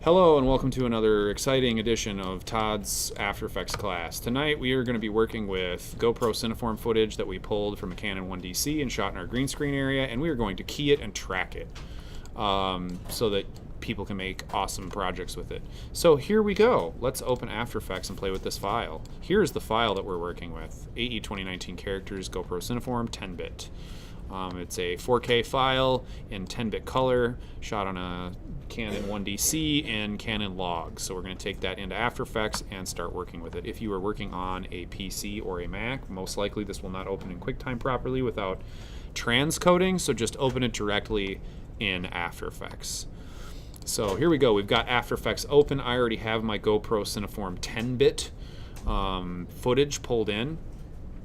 Hello and welcome to another exciting edition of Todd's After Effects class. Tonight we are going to be working with GoPro Cineform footage that we pulled from a Canon 1DC and shot in our green screen area, and we are going to key it and track it so that people can make awesome projects with it. So here we go. Let's open After Effects and play with this file. Here's the file that we're working with. AE 2019 characters, GoPro Cineform, 10-bit. It's a 4K file in 10-bit color, shot on a Canon 1DC and Canon Log. So we're going to take that into After Effects and start working with it. If you are working on a PC or a Mac, most likely this will not open in QuickTime properly without transcoding, so just open it directly in After Effects. So here we go. We've got After Effects open. I already have my GoPro Cineform 10-bit footage pulled in.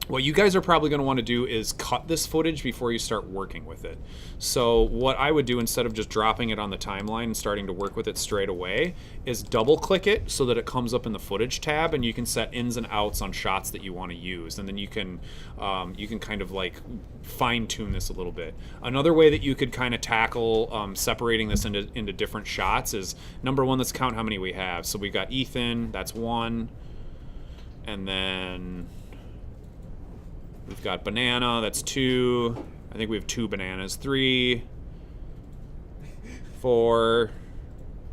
What you guys are probably going to want to do is cut this footage before you start working with it. So what I would do, instead of just dropping it on the timeline and starting to work with it straight away, is double click it so that it comes up in the footage tab, and you can set ins and outs on shots that you want to use, and then you can kind of like fine tune this a little bit. Another way that you could kind of tackle separating this into different shots is, number one, let's count how many we have. So we got Ethan, that's one, and then we've got banana, that's two. I think we have two bananas. 3, 4,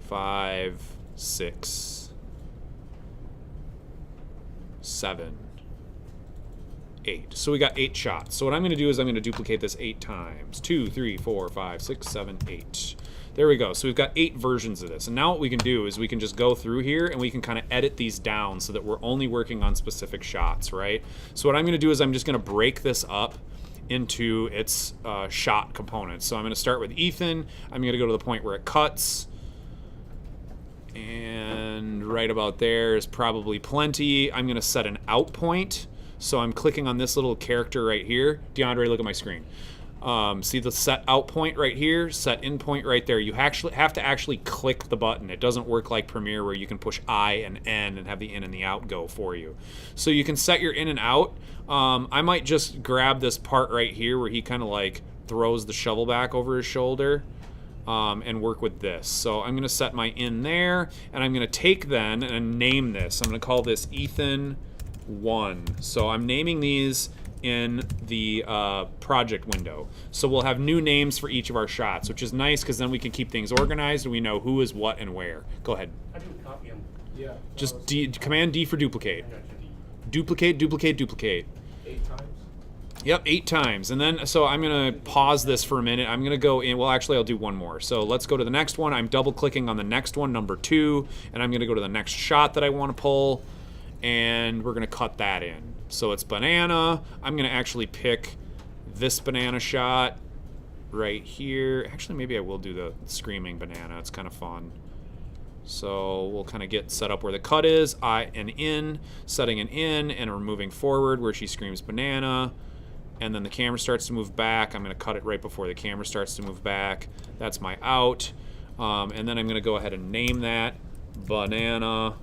5, 6, 7, 8. So we got 8 shots. So what I'm going to do is I'm going to duplicate this 8 times. 2, 3, 4, 5, 6, 7, 8. There we go. So we've got 8 versions of this. And now what we can do is we can just go through here and we can kind of edit these down so that we're only working on specific shots, right? So what I'm going to do is I'm just going to break this up into its shot components. So I'm going to start with Ethan. I'm going to go to the point where it cuts. And right about there is probably plenty. I'm going to set an out point. So I'm clicking on this little character right here. DeAndre, look at my screen. See the set out point right here, set in point right there. You actually have to actually click the button. It doesn't work like Premiere where you can push I and N and have the in and the out go for you. So you can set your in and out. I might just grab this part right here where he kind of like throws the shovel back over his shoulder and work with this. So I'm going to set my in there, and I'm going to take then and name this. I'm going to call this Ethan 1. So I'm naming these in the project window. So we'll have new names for each of our shots, which is nice because then we can keep things organized and we know who is what and where. Go ahead. How do you copy them? Yeah. Just Command D for duplicate. Duplicate, duplicate, duplicate. 8 times? Yep, 8 times. And then, so I'm going to pause this for a minute. I'm going to go in, well, actually, I'll do one more. So let's go to the next one. I'm double clicking on the next one, number 2, and I'm going to go to the next shot that I want to pull, and we're going to cut that in. So it's banana. I'm going to actually pick this banana shot right here. Actually, maybe I will do the screaming banana. It's kind of fun. So we'll kind of get set up where the cut is. Setting an in, and we're moving forward where she screams banana. And then the camera starts to move back. I'm going to cut it right before the camera starts to move back. That's my out. And then I'm going to go ahead and name that banana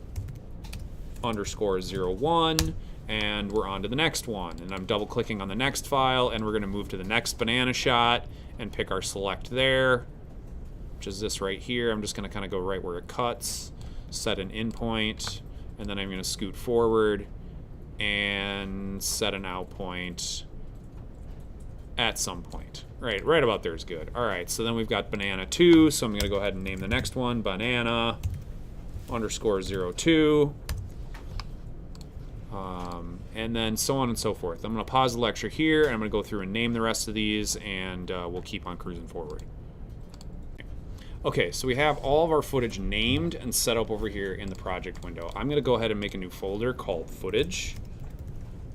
_01. And we're on to the next one. And I'm double clicking on the next file, and we're going to move to the next banana shot and pick our select there, which is this right here. I'm just going to kind of go right where it cuts, set an in point, and then I'm going to scoot forward and set an out point at some point. Right about there is good. All right, so then we've got banana 2, so I'm going to go ahead and name the next one banana _02. And then so on and so forth. I'm going to pause the lecture here, and I'm going to go through and name the rest of these, and we'll keep on cruising forward. Okay, so we have all of our footage named and set up over here in the project window. I'm going to go ahead and make a new folder called footage,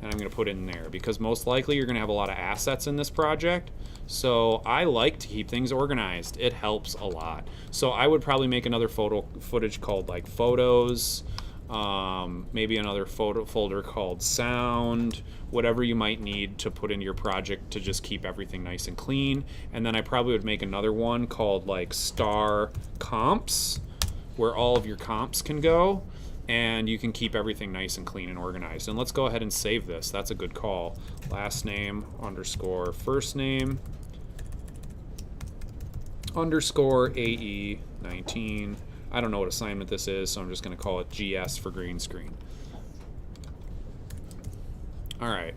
and I'm going to put it in there because most likely you're going to have a lot of assets in this project. So I like to keep things organized. It helps a lot. So I would probably make another footage called like photos. Maybe another folder called sound, whatever you might need to put into your project to just keep everything nice and clean. And then I probably would make another one called like star comps, where all of your comps can go, and you can keep everything nice and clean and organized. And let's go ahead and save this. That's a good call. Last name _ first name _ AE 19 I don't know what assignment this is, so I'm just going to call it GS for green screen. All right.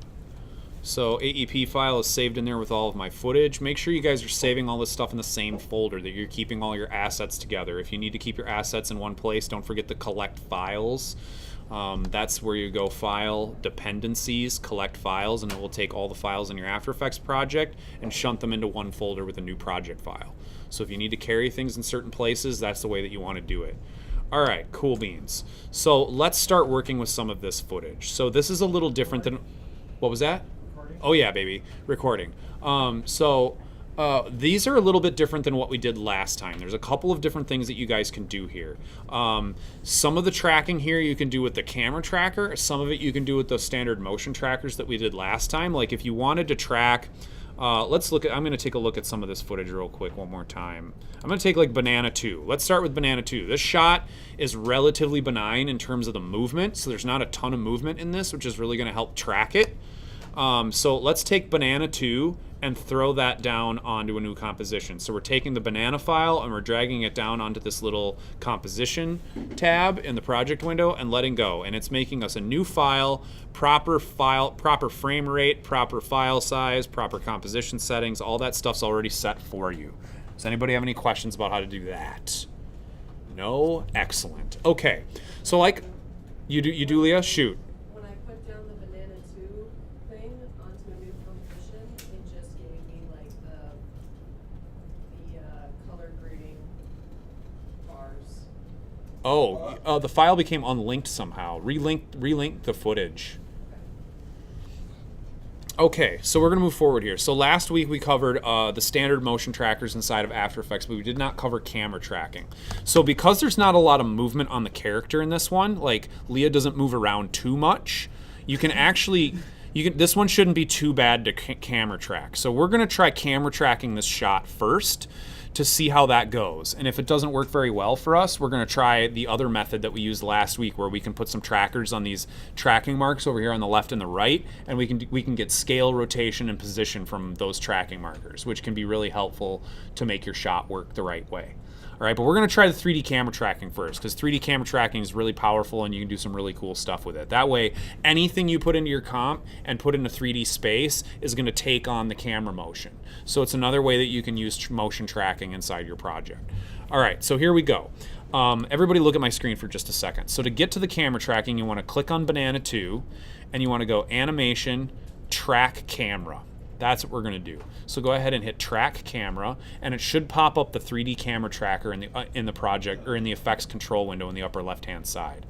So AEP file is saved in there with all of my footage. Make sure you guys are saving all this stuff in the same folder, that you're keeping all your assets together. If you need to keep your assets in one place, don't forget to collect files. That's where you go file, dependencies, collect files, and it will take all the files in your After Effects project and shunt them into one folder with a new project file. So if you need to carry things in certain places, that's the way that you want to do it. All right, cool beans. So let's start working with some of this footage. So this is a little different than, what was that? Oh yeah, baby, recording. These are a little bit different than what we did last time. There's a couple of different things that you guys can do here. Some of the tracking here you can do with the camera tracker. Some of it you can do with the standard motion trackers that we did last time. Like if you wanted to track, I'm gonna take a look at some of this footage real quick one more time. I'm gonna take like Banana 2. Let's start with Banana 2. This shot is relatively benign in terms of the movement, so there's not a ton of movement in this, which is really gonna help track it. So let's take Banana 2 and throw that down onto a new composition. So we're taking the banana file and we're dragging it down onto this little composition tab in the project window and letting go. And it's making us a new file, proper frame rate, proper file size, proper composition settings, all that stuff's already set for you. Does anybody have any questions about how to do that? No? Excellent. Okay, so like, you do Leah? Shoot. Oh, the file became unlinked somehow. Relink the footage. Okay, so we're gonna move forward here. So last week we covered the standard motion trackers inside of After Effects, but we did not cover camera tracking. So because there's not a lot of movement on the character in this one, like Leah doesn't move around too much, you can actually, this one shouldn't be too bad to camera track. So we're gonna try camera tracking this shot first to see how that goes. And if it doesn't work very well for us, we're gonna try the other method that we used last week, where we can put some trackers on these tracking marks over here on the left and the right, and we can get scale, rotation, and position from those tracking markers, which can be really helpful to make your shot work the right way. All right, but we're gonna try the 3D camera tracking first, because 3D camera tracking is really powerful and you can do some really cool stuff with it. That way, anything you put into your comp and put in a 3D space is gonna take on the camera motion. So it's another way that you can use motion tracking inside your project. All right, so here we go. Everybody look at my screen for just a second. So to get to the camera tracking, you wanna click on Banana 2, and you wanna go Animation, Track Camera. That's what we're gonna do. So go ahead and hit Track Camera, and it should pop up the 3D camera tracker in the project, or in the effects control window in the upper left-hand side.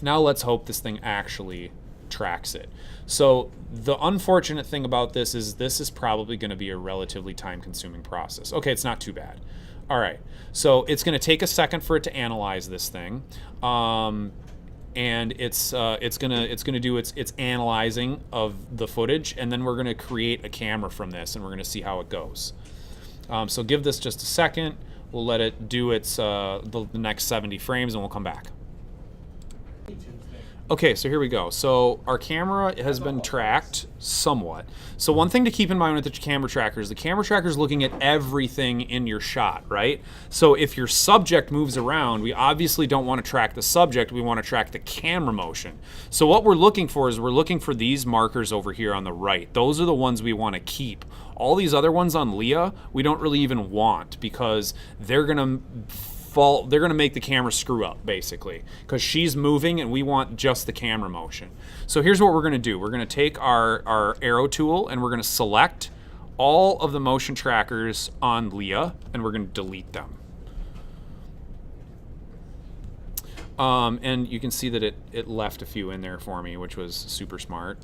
Now let's hope this thing actually tracks it. So the unfortunate thing about this is probably gonna be a relatively time-consuming process. Okay, it's not too bad. All right, so it's gonna take a second for it to analyze this thing. And it's gonna do its analyzing of the footage, and then we're gonna create a camera from this, and we're gonna see how it goes. So give this just a second. We'll let it do its the next 70 frames, and we'll come back. Okay, so here we go. So our camera has been tracked somewhat. So one thing to keep in mind with the camera tracker is the camera tracker is looking at everything in your shot, right? So if your subject moves around, we obviously don't want to track the subject, we want to track the camera motion. So what we're looking for is we're looking for these markers over here on the right. Those are the ones we want to keep. All these other ones on Leah, we don't really even want, because they're gonna make the camera screw up, basically, because she's moving and we want just the camera motion. So here's what we're gonna do. We're gonna take our arrow tool and we're gonna select all of the motion trackers on Leah, and we're gonna delete them. And you can see that it left a few in there for me, which was super smart.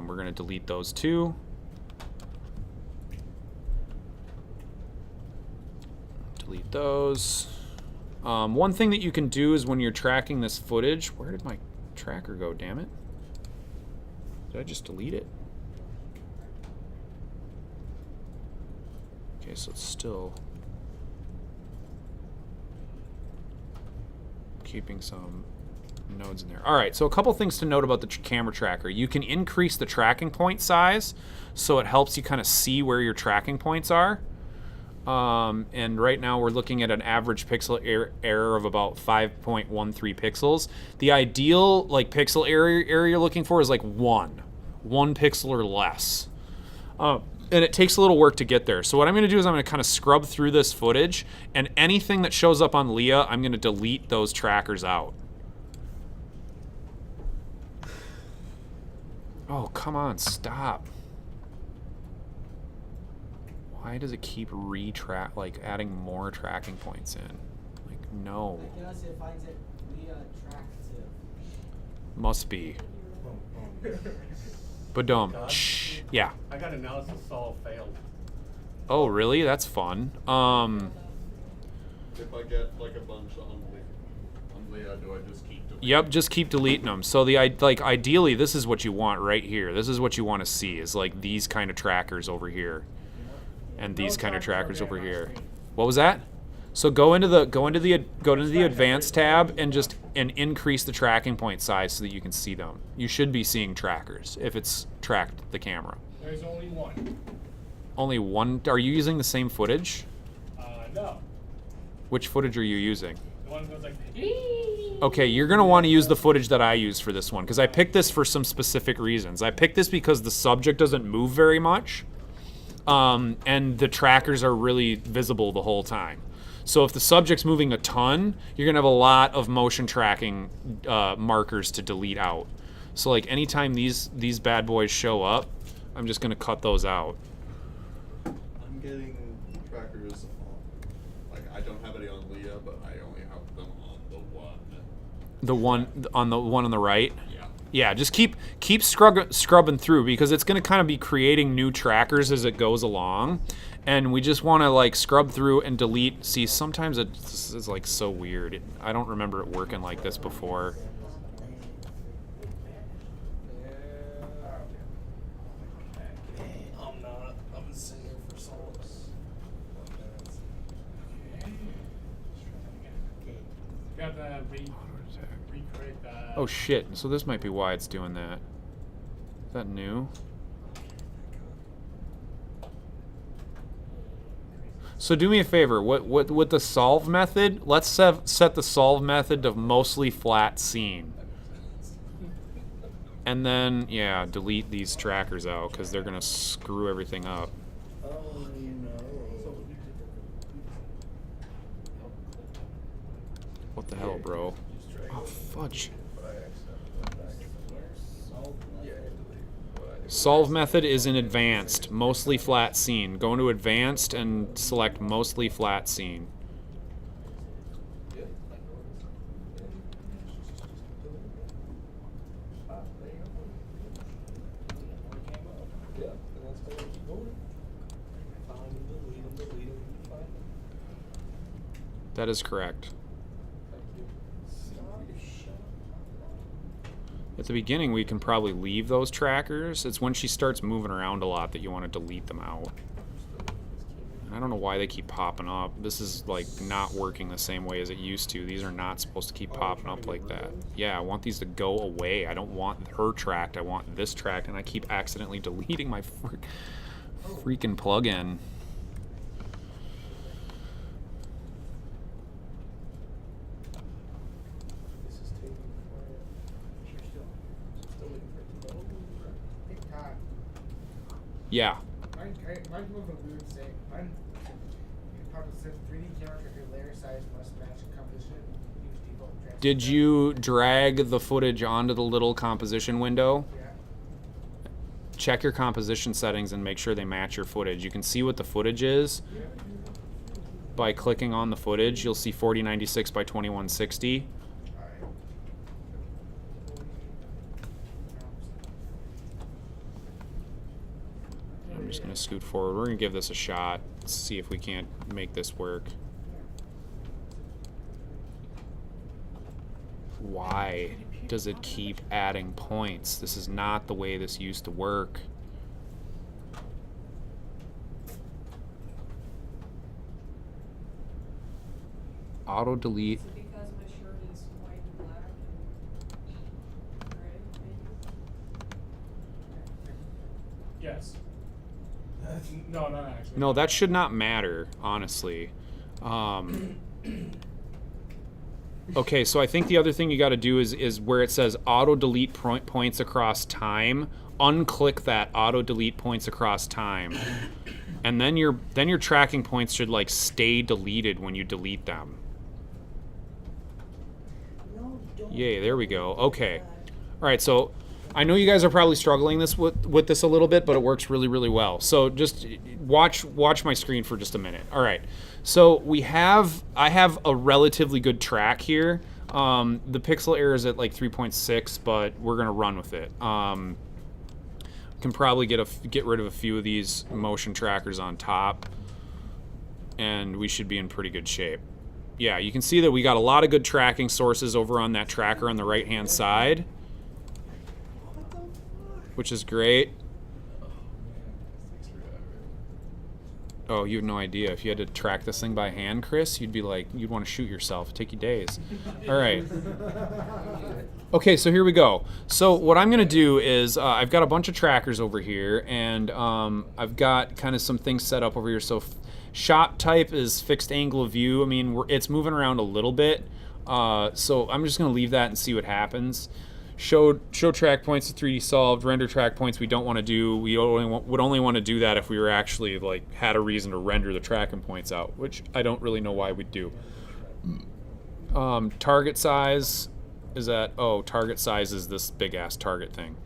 We're gonna delete those too. Delete those. One thing that you can do is when you're tracking this footage, where did my tracker go, damn it? Did I just delete it? Okay, so it's still keeping some nodes in there. All right, so a couple things to note about the camera tracker. You can increase the tracking point size, so it helps you kind of see where your tracking points are. And right now we're looking at an average pixel error of about 5.13 pixels. The ideal like pixel area you're looking for is like one pixel or less. And it takes a little work to get there. So what I'm going to do is I'm going to kind of scrub through this footage, and anything that shows up on Leah, I'm going to delete those trackers out. Oh, come on, stop. Why does it keep like adding more tracking points in? Like, no. I guess it finds it attractive. Must be. Badum. Shh. Yeah. I got analysis all failed. Oh, really? That's fun. If I get like a bunch on Leah, do I just keep deleting? Yep, just keep deleting them. So ideally, this is what you want right here. This is what you want to see is like these kind of trackers over here, and these kind of trackers over here. What was that? So go into the advanced tab and just increase the tracking point size so that you can see them. You should be seeing trackers if it's tracked the camera. There's only one. Only one? Are you using the same footage? No. Which footage are you using? The one that goes like. Okay, you're going to want to use the footage that I use for this one because I picked this for some specific reasons. I picked this because the subject doesn't move very much, and the trackers are really visible the whole time. So if the subject's moving a ton, you're going to have a lot of motion tracking markers to delete out. So like anytime these bad boys show up, I'm just going to cut those out. I'm getting trackers on, like I don't have any on Leah, but I only have them on the one. The one on the right? Yeah. Yeah, just keep scrubbing through because it's going to kind of be creating new trackers as it goes along. And we just want to like scrub through and delete. See, sometimes it's like so weird. I don't remember it working like this before. I'm not. I've been sitting here for so long. Got the recreate that. Oh shit, so this might be why it's doing that. Is that new? So do me a favor, with the solve method, let's set the solve method to mostly flat scene. And then, yeah, delete these trackers out because they're going to screw everything up. Oh, you know. What the hell, bro? Oh, fudge. Solve method is in advanced, mostly flat scene. Go into advanced and select mostly flat scene. That is correct. At the beginning, we can probably leave those trackers. It's when she starts moving around a lot that you want to delete them out. And I don't know why they keep popping up. This is like not working the same way as it used to. These are not supposed to keep popping up like that. Yeah, I want these to go away. I don't want her tracked. I want this tracked, and I keep accidentally deleting my freaking plugin. Yeah. Mine's moving weird thing. Mine probably said 3D camera your layer size must match composition. Use default transfer. Did you drag the footage onto the little composition window? Yeah. Check your composition settings and make sure they match your footage. You can see what the footage is by clicking on the footage. You'll see 4096 by 2160. I'm just going to scoot forward. We're going to give this a shot. See if we can't make this work. Why does it keep adding points? This is not the way this used to work. Auto delete. Is it because my shirt is white and black and gray, maybe? Yes. No, not actually. No, that should not matter, honestly. Okay, so I think the other thing you got to do is where it says auto delete points across time, unclick that auto delete points across time, and then your tracking points should like stay deleted when you delete them. No, don't. Yay, there we go. Okay. All right, so I know you guys are probably struggling with this a little bit, but it works really, really well. So just watch my screen for just a minute. All right. So I have a relatively good track here. The pixel error is at like 3.6, but we're gonna run with it. Can probably get rid of a few of these motion trackers on top, and we should be in pretty good shape. Yeah, you can see that we got a lot of good tracking sources over on that tracker on the right-hand side, which is great. Oh, you have no idea. If you had to track this thing by hand, Chris, you'd want to shoot yourself. It'd take you days. All right. Okay, so here we go. So what I'm going to do is I've got a bunch of trackers over here, and I've got kind of some things set up over here. So shot type is fixed angle of view. I mean, it's moving around a little bit. So I'm just going to leave that and see what happens. Show track points to 3D solved. Render track points we don't want to do. We would only want to do that if we were actually like had a reason to render the tracking points out, which I don't really know why we'd do. Target size is target size is this big ass target thing.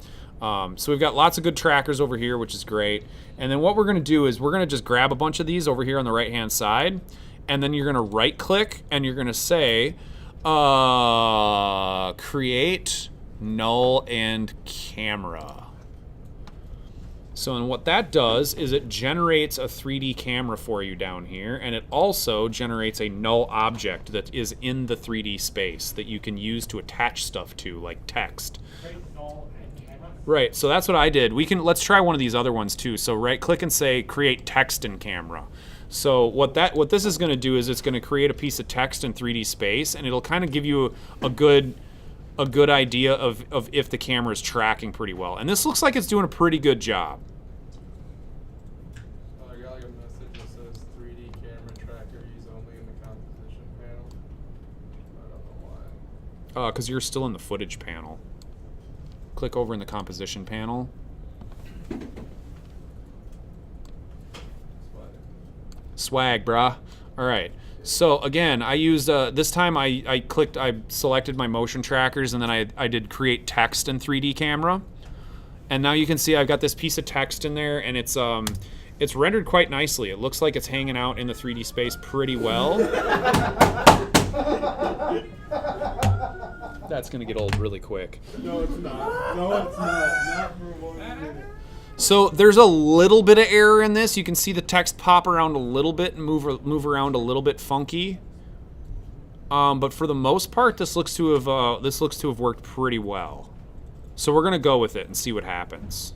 So we've got lots of good trackers over here, which is great. And then what we're going to do is we're going to just grab a bunch of these over here on the right hand side, and then you're going to right click and you're going to say create null and camera. So and what that does is it generates a 3D camera for you down here, and it also generates a null object that is in the 3D space that you can use to attach stuff to, like text. Create null and camera. Right, so that's what I did. Let's try one of these other ones too. So right click and say create text in camera. So what this is going to do is it's going to create a piece of text in 3D space, and it'll kind of give you a good idea of if the camera is tracking pretty well. And this looks like it's doing a pretty good job. I got like a message that says 3D camera tracker use only in the composition panel. I don't know why. Because you're still in the footage panel. Click over in the composition panel. That's why. Swag, brah. All right. So again, I used this time I selected my motion trackers, and then I did create text in 3D camera, and now you can see I've got this piece of text in there, and it's rendered quite nicely. It looks like it's hanging out in the 3D space pretty well. That's gonna get old really quick. No, it's not. No, it's not. Not for 1 minute. So there's a little bit of error in this. You can see the text pop around a little bit and move around a little bit funky. But for the most part, this looks to have worked pretty well. So we're gonna go with it and see what happens.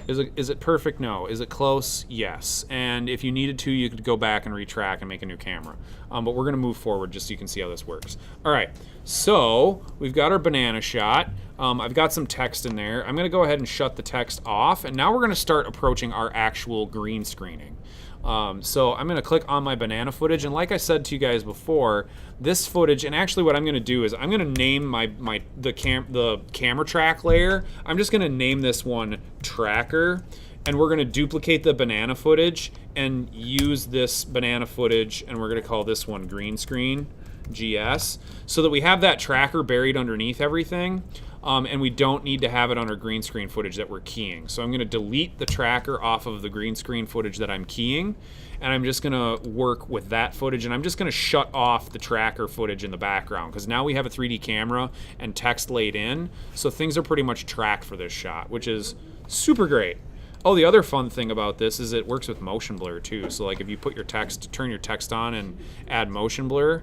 Is it perfect? No. Is it close? Yes. And if you needed to, you could go back and retrack and make a new camera. But we're gonna move forward just so you can see how this works. All right. So we've got our banana shot. I've got some text in there. I'm gonna go ahead and shut the text off, and now we're gonna start approaching our actual green screening. So I'm gonna click on my banana footage, and like I said to you guys before, this footage, and actually what I'm gonna do is I'm gonna name the camera track layer. I'm just gonna name this one tracker, and we're gonna duplicate the banana footage and use this banana footage, and we're gonna call this one green screen, GS, so that we have that tracker buried underneath everything. And we don't need to have it on our green screen footage that we're keying. So I'm going to delete the tracker off of the green screen footage that I'm keying, and I'm just going to work with that footage, and I'm just going to shut off the tracker footage in the background, because now we have a 3D camera and text laid in, so things are pretty much tracked for this shot, which is super great. Oh, the other fun thing about this is it works with motion blur too. So like if you put your text, turn your text on and add motion blur,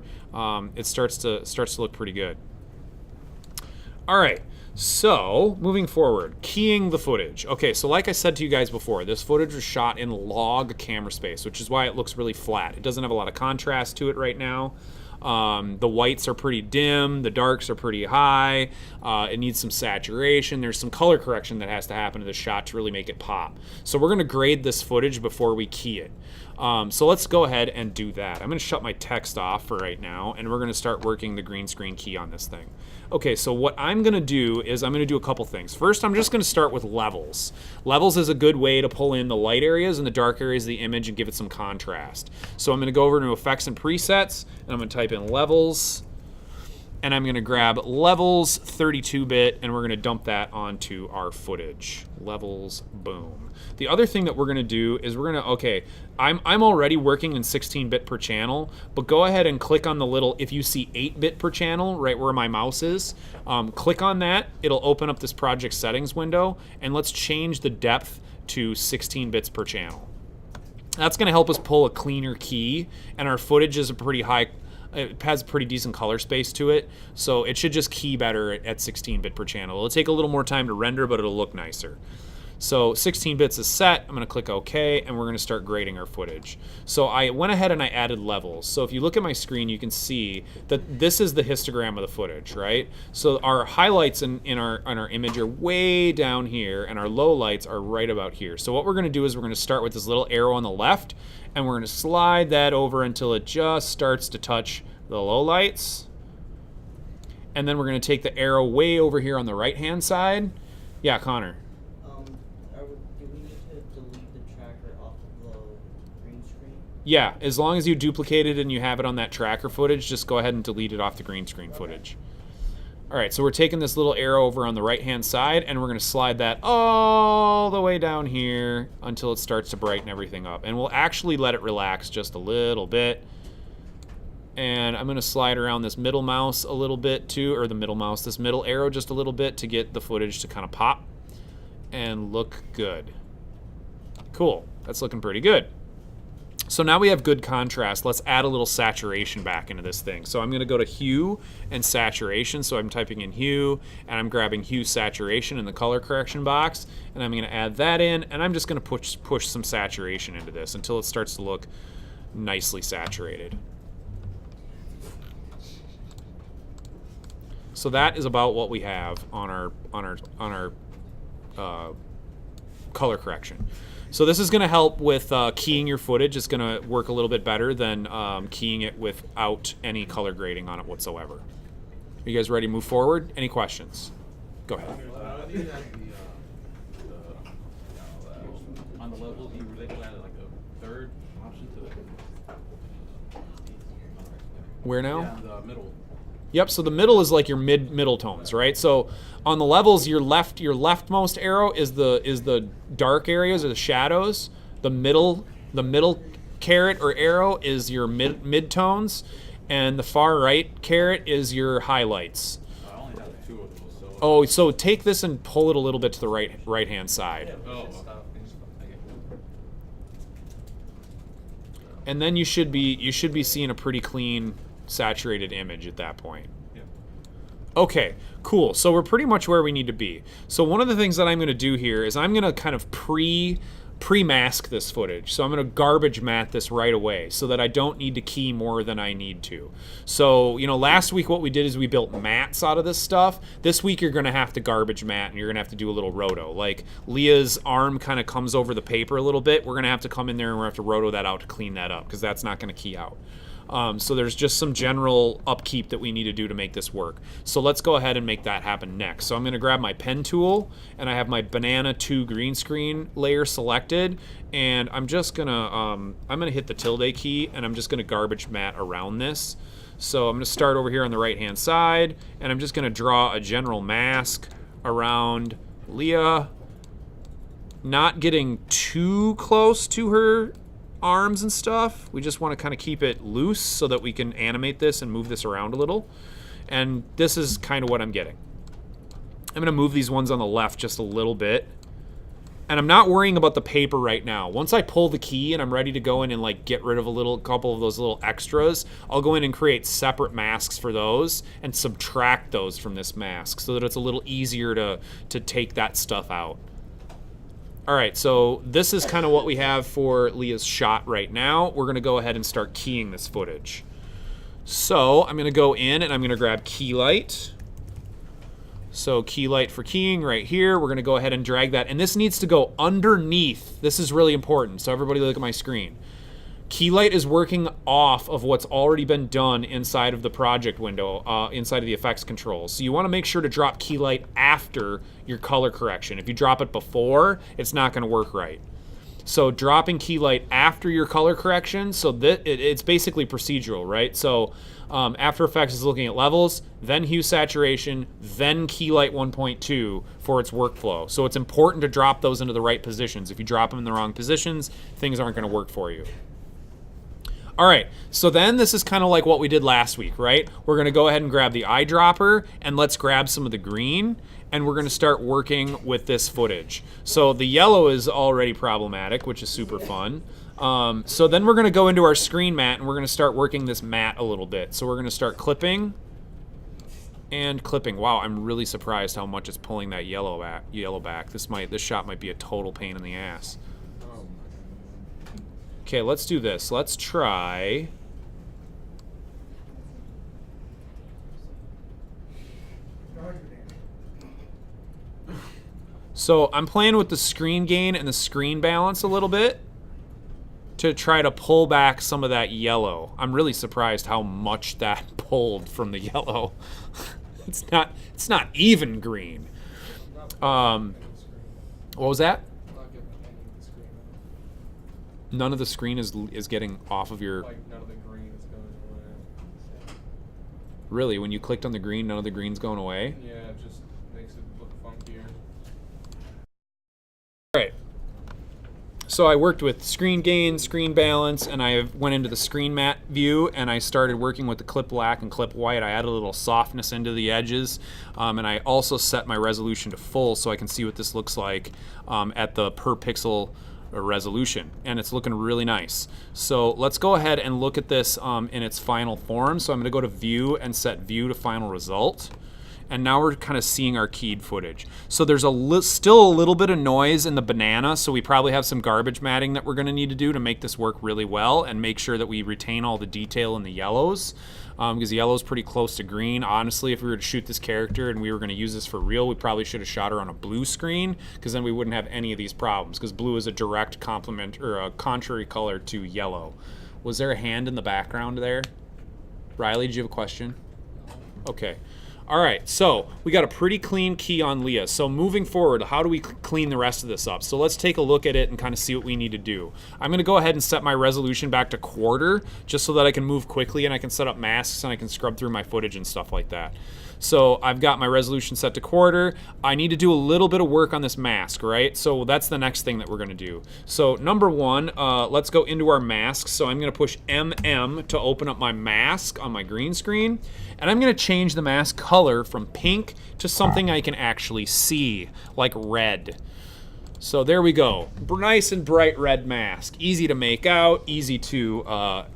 it starts to look pretty good. All right, so moving forward, keying the footage. Okay, so like I said to you guys before, this footage was shot in log camera space, which is why it looks really flat. It doesn't have a lot of contrast to it right now. The whites are pretty dim, the darks are pretty high. It needs some saturation. There's some color correction that has to happen to the shot to really make it pop. So we're going to grade this footage before we key it. So let's go ahead and do that. I'm going to shut my text off for right now, and we're going to start working the green screen key on this thing. Okay, so what I'm going to do is I'm going to do a couple things. First, I'm just going to start with levels. Levels is a good way to pull in the light areas and the dark areas of the image and give it some contrast. So I'm going to go over to Effects and Presets, and I'm going to type in Levels, and I'm going to grab Levels 32-bit, and we're going to dump that onto our footage. Levels, boom. The other thing that we're going to do is we're going to, okay, I'm already working in 16-bit per channel, but go ahead and click on the little, if you see 8-bit per channel right where my mouse is, click on that. It'll open up this project settings window, and let's change the depth to 16 bits per channel. That's going to help us pull a cleaner key, and our footage is a pretty high, it has a pretty decent color space to it, so it should just key better at 16-bit per channel. It'll take a little more time to render, but it'll look nicer. So 16 bits is set. I'm going to click OK, and we're going to start grading our footage. So I went ahead and I added levels. So if you look at my screen, you can see that this is the histogram of the footage, right? So our highlights in our image are way down here, and our lowlights are right about here. So what we're going to do is we're going to start with this little arrow on the left, and we're going to slide that over until it just starts to touch the lowlights. And then we're going to take the arrow way over here on the right-hand side. Yeah, Connor. Do we need to delete the tracker off of the green screen? Yeah, as long as you duplicate it and you have it on that tracker footage, just go ahead and delete it off the green screen footage. All right, so we're taking this little arrow over on the right-hand side, and we're going to slide that all the way down here until it starts to brighten everything up. And we'll actually let it relax just a little bit. And I'm going to slide around this middle mouse a little bit too, or this middle arrow just a little bit to get the footage to kind of pop and look good. Cool, that's looking pretty good. So now we have good contrast. Let's add a little saturation back into this thing. So I'm going to go to Hue and Saturation. So I'm typing in Hue, and I'm grabbing Hue Saturation in the color correction box, and I'm going to add that in, and I'm just going to push some saturation into this until it starts to look nicely saturated. So that is about what we have on our color correction. So this is going to help with keying your footage. It's going to work a little bit better than keying it without any color grading on it whatsoever. Are you guys ready to move forward? Any questions? Go ahead. On the level, they could add like a third option to the. Where now? Yeah, the middle. Yep, so the middle is like your middle tones, right? So on the levels, your leftmost arrow is the dark areas or the shadows. The middle caret or arrow is your mid tones, and the far right caret is your highlights. I only have two of those, so. Oh, so take this and pull it a little bit to the right hand side. Oh. And then you should be seeing a pretty clean saturated image at that point. Yeah. Okay, cool. So we're pretty much where we need to be. So one of the things that I'm going to do here is I'm going to kind of pre-mask this footage. So I'm going to garbage matte this right away so that I don't need to key more than I need to. So, you know, last week what we did is we built mattes out of this stuff. This week you're going to have to garbage matte, and you're going to have to do a little roto. Like Leah's arm kind of comes over the paper a little bit. We're going to have to come in there and we're going to have to roto that out to clean that up, because that's not going to key out. So there's just some general upkeep that we need to do to make this work. So let's go ahead and make that happen next. So I'm going to grab my pen tool, and I have my Banana 2 green screen layer selected, and I'm just going to hit the tilde key, and I'm just going to garbage matte around this. So I'm going to start over here on the right hand side, and I'm just going to draw a general mask around Leah, not getting too close to her arms and stuff. We just want to kind of keep it loose so that we can animate this and move this around a little. And this is kind of what I'm getting. I'm going to move these ones on the left just a little bit. And I'm not worrying about the paper right now. Once I pull the key and I'm ready to go in and like get rid of a couple of those little extras, I'll go in and create separate masks for those and subtract those from this mask so that it's a little easier to take that stuff out. All right, so this is kind of what we have for Leah's shot right now. We're going to go ahead and start keying this footage. So I'm going to go in and I'm going to grab key light. So key light for keying right here. We're going to go ahead and drag that. And this needs to go underneath. This is really important. So everybody look at my screen. Key light is working off of what's already been done inside of the project window, inside of the effects controls. So you want to make sure to drop key light after your color correction. If you drop it before, it's not going to work right. So dropping key light after your color correction, so that it's basically procedural, right? So After Effects is looking at levels, then hue saturation, then key light 1.2 for its workflow. So it's important to drop those into the right positions. If you drop them in the wrong positions, things aren't going to work for you. All right, so then this is kind of like what we did last week, right? We're going to go ahead and grab the eyedropper, and let's grab some of the green, and we're going to start working with this footage. So the yellow is already problematic, which is super fun. So then we're going to go into our screen matte, and we're going to start working this matte a little bit. So we're going to start clipping and clipping. Wow, I'm really surprised how much it's pulling that yellow back. This shot might be a total pain in the ass. Okay, let's do this. Let's try. So I'm playing with the screen gain and the screen balance a little bit to try to pull back some of that yellow. I'm really surprised how much that pulled from the yellow. It's not even green. What was that? None of the screen is getting off of your... Like, none of the green is going away. Really? When you clicked on the green, none of the green's going away? Yeah, it just makes it look funkier. Alright. So I worked with screen gain, screen balance, and I went into the screen matte view, and I started working with the clip black and clip white. I added a little softness into the edges, and I also set my resolution to full so I can see what this looks like at the per pixel resolution, and it's looking really nice. So let's go ahead and look at this in its final form. So I'm going to go to view and set view to final result, and now we're kind of seeing our keyed footage. So there's still a little bit of noise in the banana, so we probably have some garbage matting that we're going to need to do to make this work really well and make sure that we retain all the detail in the yellows, because yellow is pretty close to green. Honestly, if we were to shoot this character and we were going to use this for real, we probably should have shot her on a blue screen, because then we wouldn't have any of these problems, because blue is a direct complement or a contrary color to yellow. Was there a hand in the background there? Riley, did you have a question? Okay. All right, so we got a pretty clean key on Leah. So moving forward, how do we clean the rest of this up? So let's take a look at it and kind of see what we need to do. I'm going to go ahead and set my resolution back to 1/4 just so that I can move quickly and I can set up masks and I can scrub through my footage and stuff like that. So I've got my resolution set to 1/4. I need to do a little bit of work on this mask, right? So that's the next thing that we're going to do. So number one, let's go into our mask. So I'm going to push MM to open up my mask on my green screen. And I'm going to change the mask color from pink to something I can actually see, like red. So there we go. Nice and bright red mask. Easy to make out, easy to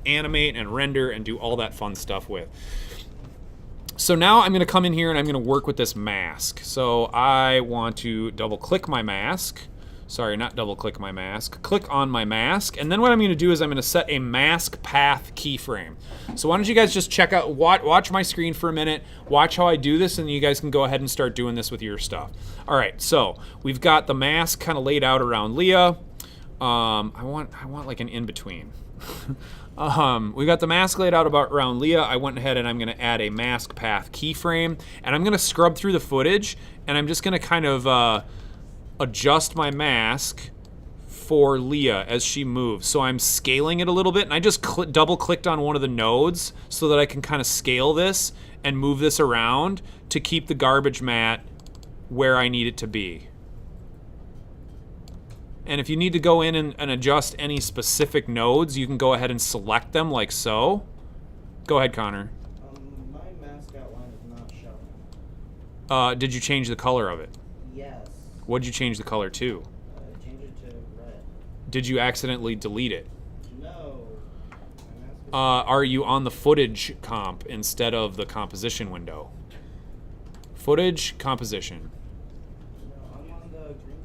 animate and render and do all that fun stuff with. So now I'm going to come in here and I'm going to work with this mask. So I want to double click my mask. Sorry, not double click my mask. Click on my mask. And then what I'm going to do is I'm going to set a mask path keyframe. So why don't you guys just check out, watch my screen for a minute, watch how I do this, and you guys can go ahead and start doing this with your stuff. All right, so we've got the mask kind of laid out around Leah. I want like an in-between. We've got the mask laid out around Leah. I went ahead and I'm going to add a mask path keyframe, and I'm going to scrub through the footage, and I'm just going to kind of adjust my mask for Leah as she moves. So I'm scaling it a little bit, and I just double clicked on one of the nodes so that I can kind of scale this and move this around to keep the garbage matte where I need it to be. And if you need to go in and adjust any specific nodes, you can go ahead and select them like so. Go ahead, Connor. My mask outline is not showing. Did you change the color of it? Yes. What'd you change the color to? Change it to red. Did you accidentally delete it? No. My mask is Are you on the footage comp instead of the composition window? Footage, composition. no, I'm on the green.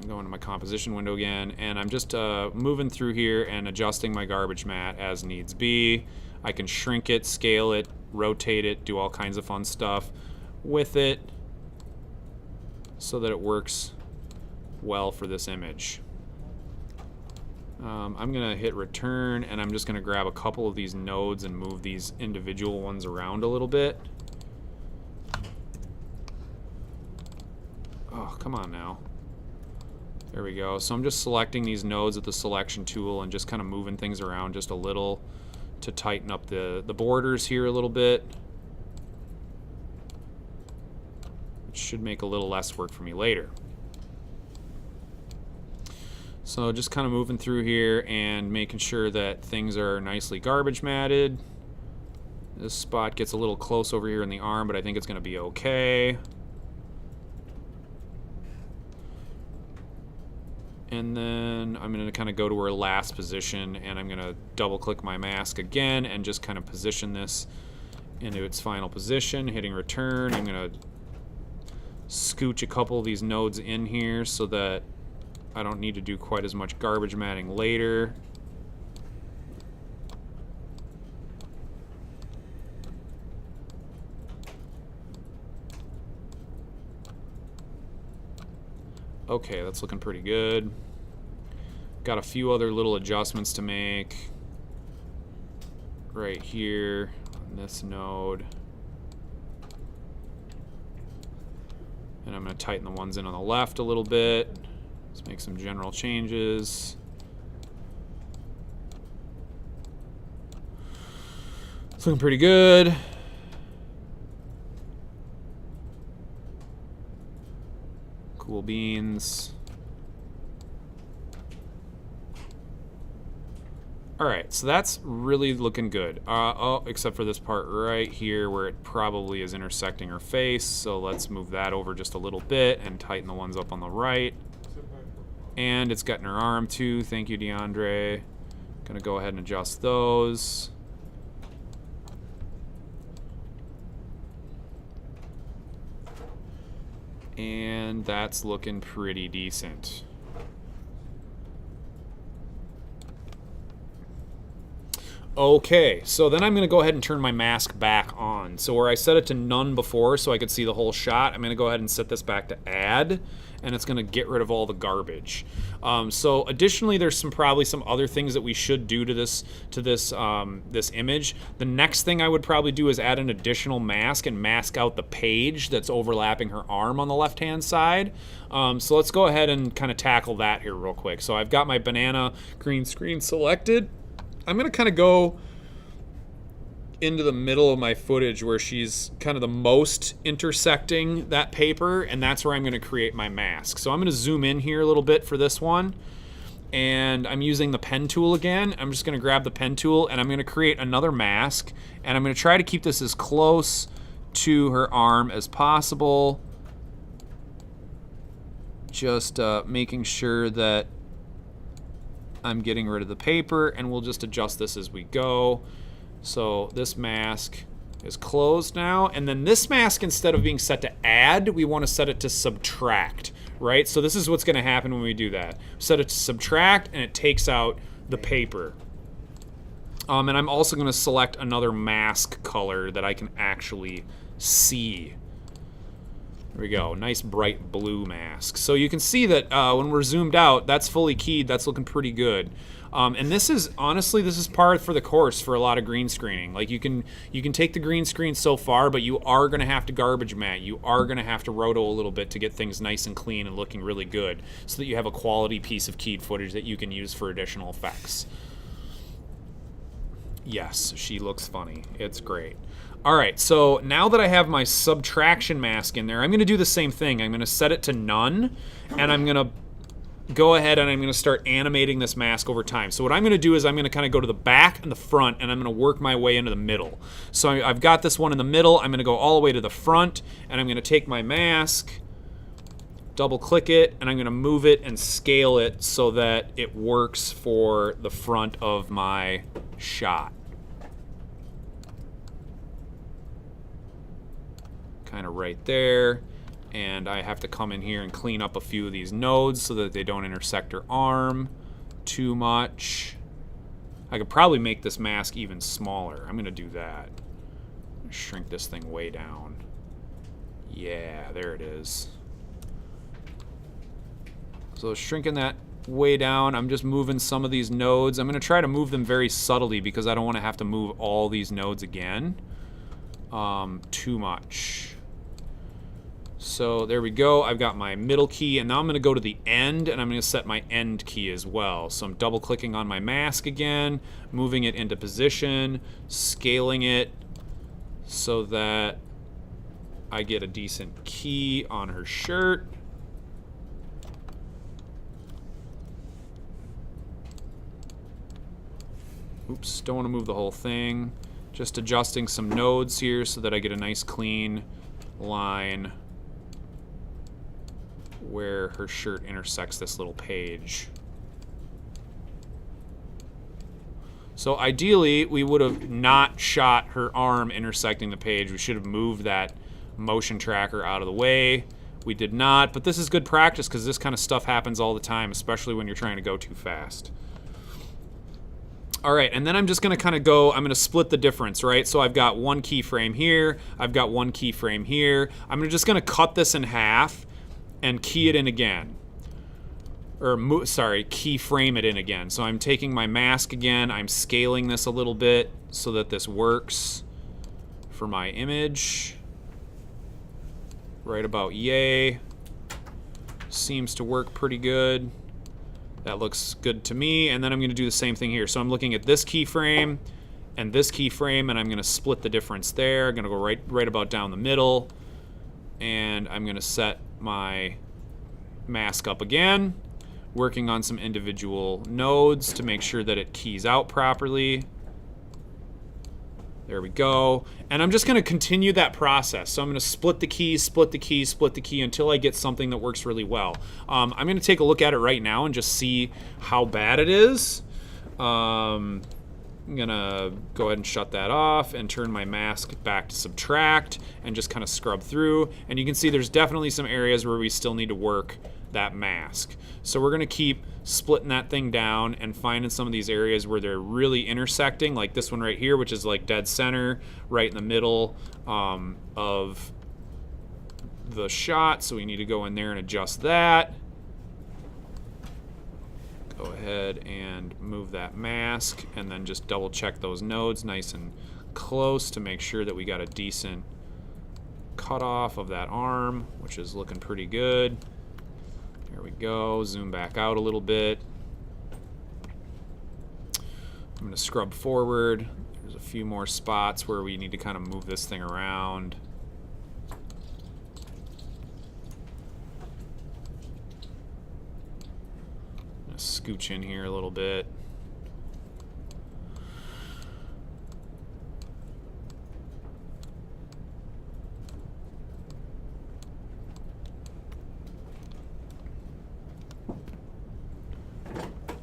I'm go into my composition window again, and I'm just moving through here and adjusting my garbage mat as needs be. I can shrink it, scale it, rotate it, do all kinds of fun stuff with it so that it works well for this image. I'm gonna hit return, and I'm just gonna grab a couple of these nodes and move these individual ones around a little bit. Oh, come on now. There we go. So I'm just selecting these nodes with the selection tool and just kind of moving things around just a little to tighten up the borders here a little bit. It should make a little less work for me later. So just kind of moving through here and making sure that things are nicely garbage matted. This spot gets a little close over here in the arm, but I think it's going to be okay. And then I'm going to kind of go to our last position, and I'm going to double click my mask again and just kind of position this into its final position, hitting return. I'm going to scooch a couple of these nodes in here so that I don't need to do quite as much garbage matting later. Okay, that's looking pretty good. Got a few other little adjustments to make right here on this node. And I'm going to tighten the ones in on the left a little bit. Let's make some general changes. It's looking pretty good. Cool beans. Alright, so that's really looking good. Oh, except for this part right here where it probably is intersecting her face. So let's move that over just a little bit and tighten the ones up on the right. And it's got in her arm too. Thank you, DeAndre. Gonna go ahead and adjust those. And that's looking pretty decent. Okay, so then I'm going to go ahead and turn my mask back on. So where I set it to none before so I could see the whole shot, I'm going to go ahead and set this back to add, and it's going to get rid of all the garbage. So additionally, there's probably some other things that we should do to this image. The next thing I would probably do is add an additional mask and mask out the page that's overlapping her arm on the left-hand side. So let's go ahead and kind of tackle that here real quick. So I've got my banana green screen selected. I'm going to kind of go into the middle of my footage where she's kind of the most intersecting that paper, and that's where I'm going to create my mask. So I'm going to zoom in here a little bit for this one, and I'm using the pen tool again. I'm just going to grab the pen tool, and I'm going to create another mask, and I'm going to try to keep this as close to her arm as possible. Just making sure that I'm getting rid of the paper, and we'll just adjust this as we go. So this mask is closed now, and then this mask, instead of being set to add, we want to set it to subtract, right? So this is what's going to happen when we do that. Set it to subtract, and it takes out the paper. And I'm also going to select another mask color that I can actually see. There we go, nice bright blue mask. So you can see that when we're zoomed out, that's fully keyed, that's looking pretty good. And this is, honestly, this is par for the course for a lot of green screening. Like you can take the green screen so far, but you are gonna have to garbage mat. You are gonna have to roto a little bit to get things nice and clean and looking really good so that you have a quality piece of keyed footage that you can use for additional effects. Yes, she looks funny, it's great. All right, so now that I have my subtraction mask in there, I'm going to do the same thing. I'm going to set it to none, and I'm going to go ahead and I'm going to start animating this mask over time. So what I'm going to do is I'm going to kind of go to the back and the front, and I'm going to work my way into the middle. So I've got this one in the middle. I'm going to go all the way to the front, and I'm going to take my mask, double click it, and I'm going to move it and scale it so that it works for the front of my shot. Kind of right there. And I have to come in here and clean up a few of these nodes so that they don't intersect her arm too much. I could probably make this mask even smaller. I'm gonna do that. Shrink this thing way down. Yeah, there it is. So shrinking that way down, I'm just moving some of these nodes. I'm gonna try to move them very subtly because I don't want to have to move all these nodes again too much. So there we go. I've got my middle key, and now I'm going to go to the end, and I'm going to set my end key as well. So I'm double clicking on my mask again, moving it into position, scaling it so that I get a decent key on her shirt. Oops, don't want to move the whole thing. Just adjusting some nodes here so that I get a nice clean line where her shirt intersects this little page. So ideally, we would have not shot her arm intersecting the page. We should have moved that motion tracker out of the way. We did not, but this is good practice because this kind of stuff happens all the time, especially when you're trying to go too fast. All right, and then I'm just gonna kind of go, I'm gonna split the difference, right? So I've got one keyframe here, I've got one keyframe here. I'm just gonna cut this in half and key it in again. Or, keyframe it in again. So I'm taking my mask again, I'm scaling this a little bit so that this works for my image. Right about yay. Seems to work pretty good. That looks good to me, and then I'm going to do the same thing here. So I'm looking at this keyframe and this keyframe, and I'm going to split the difference there. I'm going to go right about down the middle, and I'm going to set my mask up again, working on some individual nodes to make sure that it keys out properly. There we go. And I'm just going to continue that process. So I'm going to split the key, split the key, split the key until I get something that works really well. I'm going to take a look at it right now and just see how bad it is. I'm going to go ahead and shut that off and turn my mask back to subtract and just kind of scrub through. And you can see there's definitely some areas where we still need to work that mask. So we're going to keep splitting that thing down and finding some of these areas where they're really intersecting, like this one right here, which is like dead center, right in the middle of the shot. So we need to go in there and adjust that. Go ahead and move that mask and then just double check those nodes nice and close to make sure that we got a decent cutoff of that arm, which is looking pretty good. There we go. Zoom back out a little bit. I'm going to scrub forward. There's a few more spots where we need to kind of move this thing around. I'm going to scooch in here a little bit.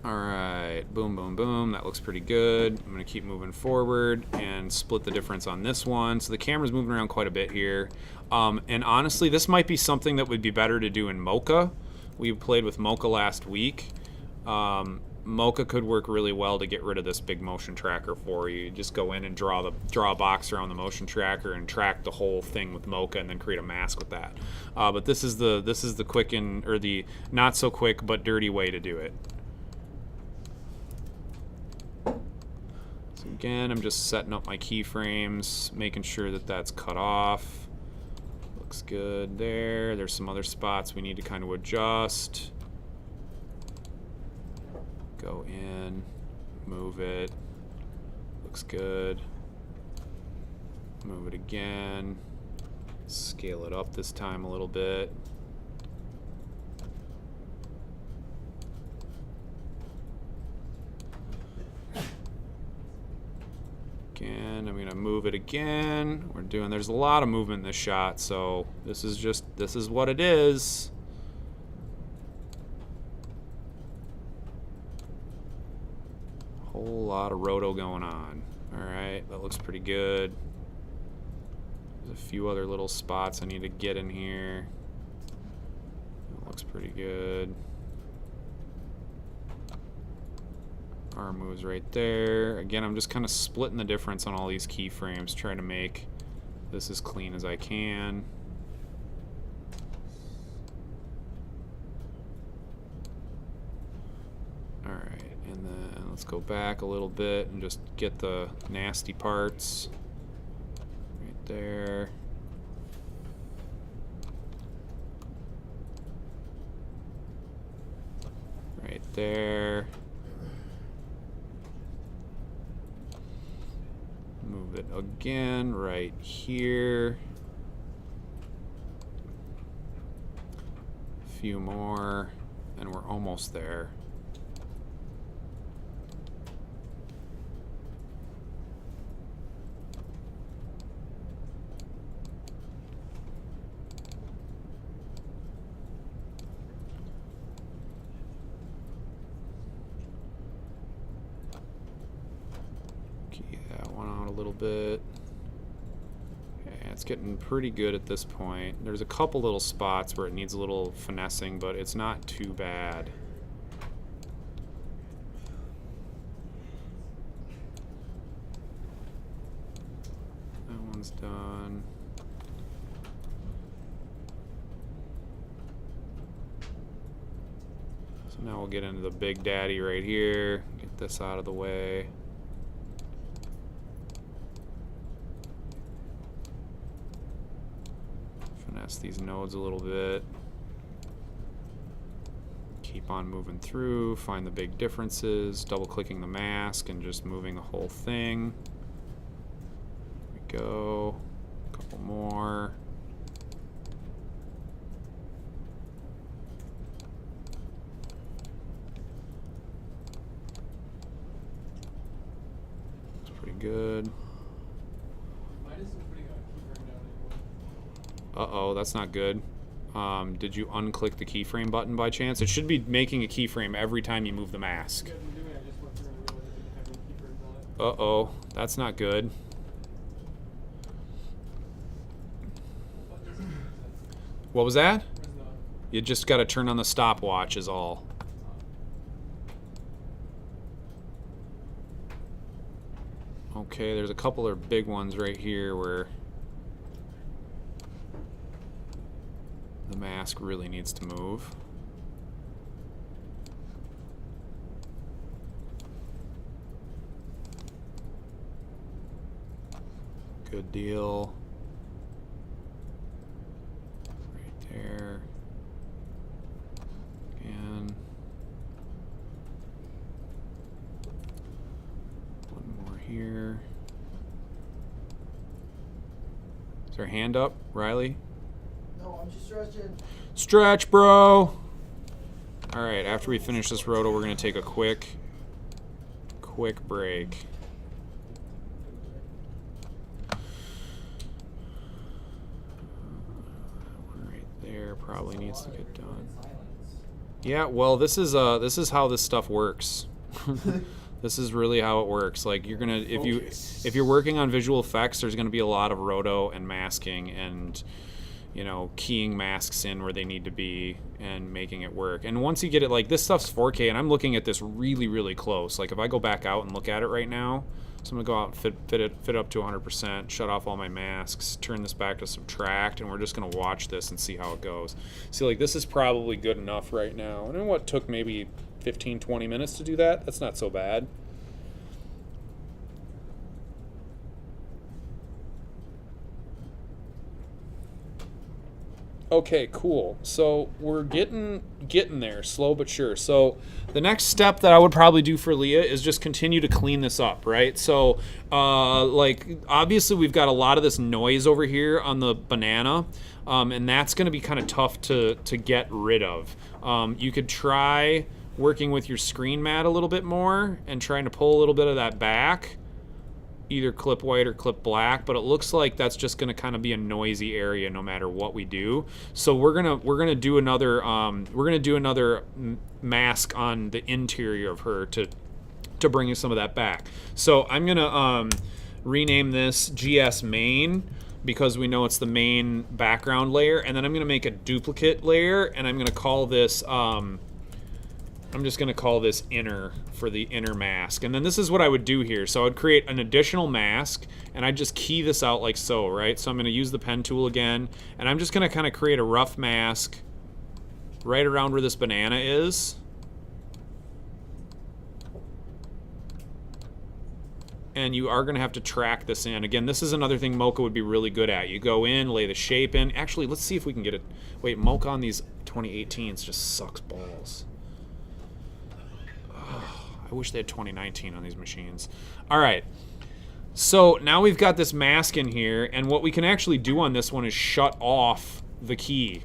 Alright, boom, boom, boom. That looks pretty good. I'm going to keep moving forward and split the difference on this one. So the camera's moving around quite a bit here. And honestly, this might be something that would be better to do in Mocha. We played with Mocha last week. Mocha could work really well to get rid of this big motion tracker for you. You just go in and draw a box around the motion tracker and track the whole thing with Mocha and then create a mask with that. But this is the quick or the not so quick but dirty way to do it. Again, I'm just setting up my keyframes, making sure that that's cut off. Looks good there. There's some other spots we need to kind of adjust. Go in, move it. Looks good. Move it again. Scale it up this time a little bit. Again, I'm gonna move it again. There's a lot of movement in this shot, so this is what it is. Whole lot of roto going on. All right, that looks pretty good. There's a few other little spots I need to get in here. That looks pretty good. Arm moves right there. Again, I'm just kind of splitting the difference on all these keyframes, trying to make this as clean as I can. Alright, and then let's go back a little bit and just get the nasty parts. Right there. Right there. Move it again right here. A few more, and we're almost there. Key that one out a little bit. Okay, it's getting pretty good at this point. There's a couple little spots where it needs a little finessing, but it's not too bad. That one's done. So now we'll get into the big daddy right here. Get this out of the way. Finesse these nodes a little bit. Keep on moving through, find the big differences, double clicking the mask and just moving the whole thing. There we go. A couple more. It's pretty good. Mine isn't putting a keyframe down anymore. Uh-oh, that's not good. Did you unclick the keyframe button by chance? It should be making a keyframe every time you move the mask. You guys been doing it, I just went through and realized I didn't have any keyframes on it. Uh-oh, that's not good. What does it make sense? What was that? Where's the... You just got to turn on the stopwatch is all. Okay, there's a couple of big ones right here where the mask really needs to move. Good deal. Right there. Again. One more here. Is there a hand up, Riley? No, I'm just stretching. Stretch, bro! Alright, after we finish this roto, we're going to take a quick break. Right there probably needs to get done. Yeah, well, this is how this stuff works. This is really how it works. Like you're gonna if you're working on visual effects, there's gonna be a lot of roto and masking and keying masks in where they need to be and making it work. And once you get it, like this stuff's 4K, and I'm looking at this really, really close. Like if I go back out and look at it right now, so I'm gonna go out and fit it up to 100%, shut off all my masks, turn this back to subtract, and we're just gonna watch this and see how it goes. See, like this is probably good enough right now. And then what took maybe 15-20 minutes to do that? That's not so bad. Okay, cool. So we're getting there, slow but sure. So the next step that I would probably do for Leah is just continue to clean this up, right? So like obviously we've got a lot of this noise over here on the banana, and that's going to be kind of tough to get rid of. You could try working with your screen mat a little bit more and trying to pull a little bit of that back. Either clip white or clip black, but it looks like that's just going to kind of be a noisy area no matter what we do. So we're gonna do another mask on the interior of her to bring you some of that back. So I'm gonna rename this GS main because we know it's the main background layer. And then I'm going to make a duplicate layer, and I'm going to call this, I'm just going to call this inner for the inner mask. And then this is what I would do here. So I would create an additional mask, and I'd just key this out like so, right? So I'm going to use the pen tool again, and I'm just going to kind of create a rough mask right around where this banana is. And you are going to have to track this in. Again, this is another thing Mocha would be really good at. You go in, lay the shape in. Actually, let's see if we can get it. Wait, Mocha on these 2018s just sucks balls. I wish they had 2019 on these machines. All right. So now we've got this mask in here, and what we can actually do on this one is shut off the key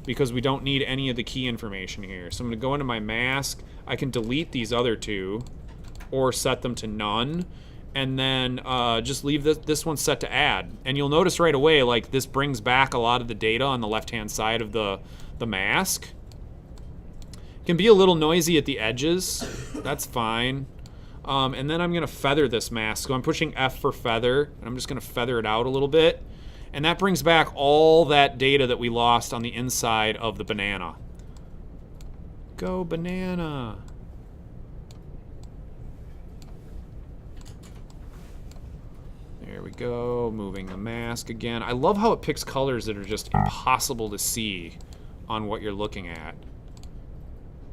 because we don't need any of the key information here. So I'm going to go into my mask. I can delete these other two or set them to none, and then just leave this one set to add. And you'll notice right away, like, this brings back a lot of the data on the left-hand side of the mask. It can be a little noisy at the edges. That's fine. And then I'm going to feather this mask. So I'm pushing F for feather, and I'm just going to feather it out a little bit. And that brings back all that data that we lost on the inside of the banana. Go banana. There we go, moving the mask again. I love how it picks colors that are just impossible to see on what you're looking at.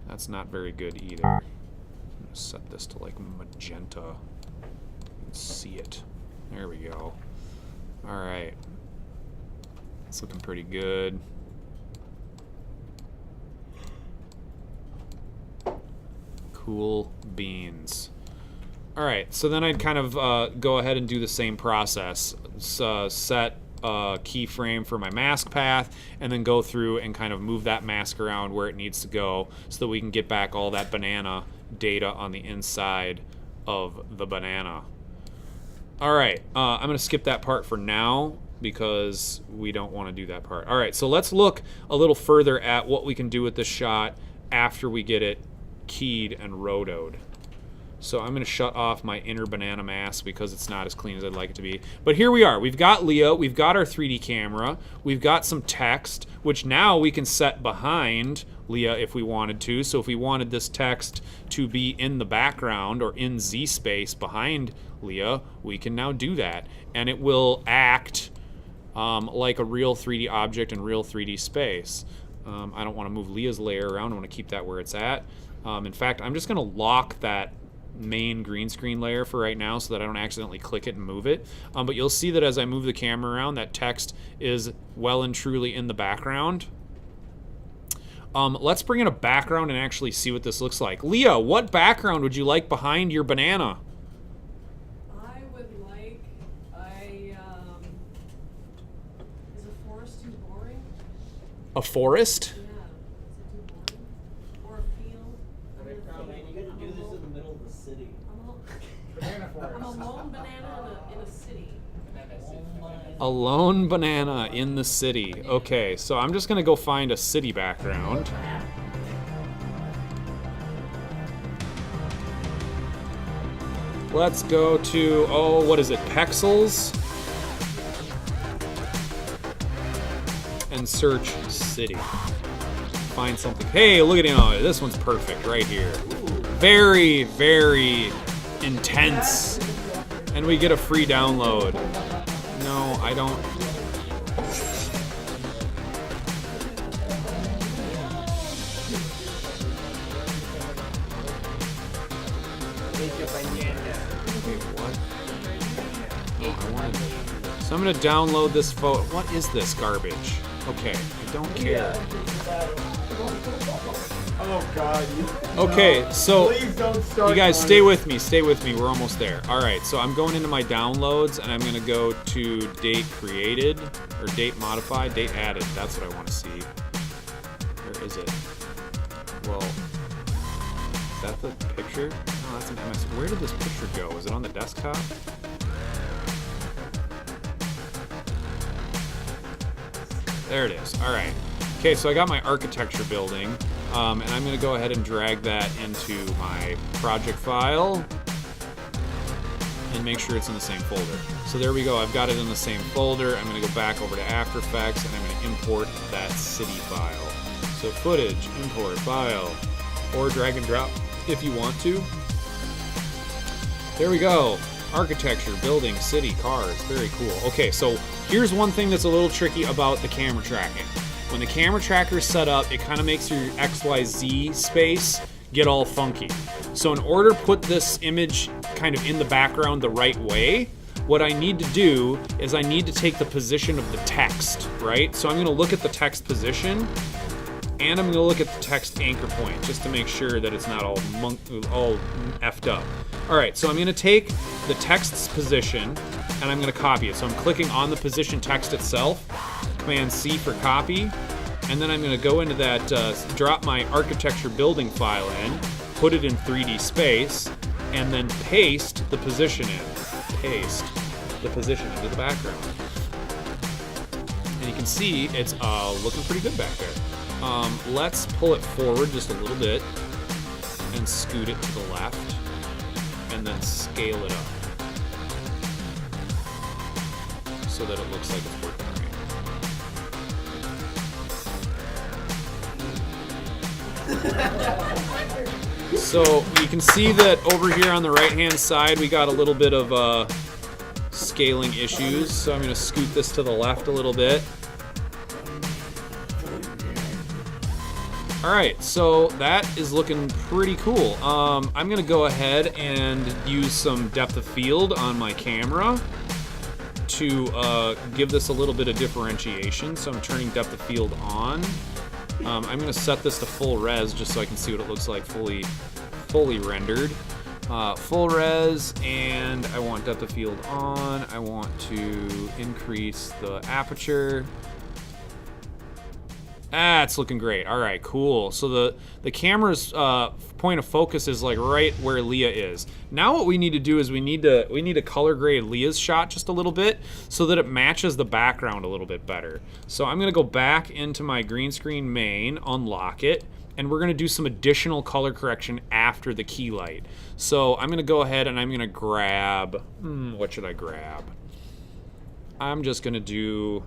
That's not very good either. I'm gonna set this to like magenta. Let's see it. There we go. All right. It's looking pretty good. Cool beans. All right, so then I'd kind of go ahead and do the same process. Set a keyframe for my mask path, and then go through and kind of move that mask around where it needs to go so that we can get back all that banana data on the inside of the banana. All right, I'm going to skip that part for now because we don't want to do that part. All right, so let's look a little further at what we can do with this shot after we get it keyed and rotoed. So I'm going to shut off my inner banana mask because it's not as clean as I'd like it to be. But here we are. We've got Leah. We've got our 3D camera. We've got some text, which now we can set behind Leah if we wanted to. So if we wanted this text to be in the background or in Z space behind Leah, we can now do that. And it will act like a real 3D object in real 3D space. I don't want to move Leah's layer around. I want to keep that where it's at. In fact, I'm just going to lock that main green screen layer for right now so that I don't accidentally click it and move it. But you'll see that as I move the camera around, that text is well and truly in the background. Let's bring in a background and actually see what this looks like. Leah, what background would you like behind your banana? I would like is a forest too boring? A forest? Yeah, is it too boring? Or a field? Man, you gotta do this in the middle of the city. Banana I'm a forest. lone banana in a city. A lone banana in the city. Okay, so I'm just gonna go find a city background. Let's go to, oh, what is it, Pexels? And search city. Find something. Hey, look at it. Oh, this one's perfect right here. Very, very intense. And we get a free download. No, I don't. Wait, what? Oh, I wanted... So I'm gonna download this photo. What is this garbage? Okay, I don't care. Oh God. Okay, so Please don't start. you guys stay with me, we're almost there. All right, so I'm going into my downloads and I'm gonna go to date created, or date modified, date added, that's what I wanna see. Where is it? Well, is that the picture? No, that's an MS. Where did this picture go? Is it on the desktop? There it is, all right. Okay, so I got my architecture building, and I'm gonna go ahead and drag that into my project file. and make sure it's in the same folder. So there we go, I've got it in the same folder. I'm gonna go back over to After Effects and I'm gonna import that city file. So footage, import file, or drag and drop if you want to. There we go. Architecture, building, city, cars, very cool. Okay, so here's one thing that's a little tricky about the camera tracking. When the camera tracker is set up, it kind of makes your XYZ space get all funky. So in order to put this image kind of in the background the right way, what I need to do is I need to take the position of the text, right? So I'm gonna look at the text position, and I'm gonna look at the text anchor point just to make sure that it's not all effed up. All right, so I'm gonna take the text's position and I'm gonna copy it. So I'm clicking on the position text itself, Command C for copy, and then I'm gonna go into that, drop my architecture building file in, put it in 3D space, and then paste the position in. Paste the position into the background. And you can see it's looking pretty good back there. Let's pull it forward just a little bit and scoot it to the left and then scale it up so that it looks like it's working right. So you can see that over here on the right hand side we got a little bit of scaling issues, so I'm going to scoot this to the left a little bit. Alright, so that is looking pretty cool. I'm going to go ahead and use some depth of field on my camera to give this a little bit of differentiation. So I'm turning depth of field on. I'm going to set this to full res just so I can see what it looks like fully rendered. Full res, and I want depth of field on. I want to increase the aperture. Ah, it's looking great. All right, cool. So the camera's point of focus is like right where Leah is. Now what we need to do is we need to color grade Leah's shot just a little bit so that it matches the background a little bit better. So I'm gonna go back into my green screen main, unlock it, and we're gonna do some additional color correction after the key light. So I'm gonna go ahead and I'm gonna grab, what should I grab? I'm gonna do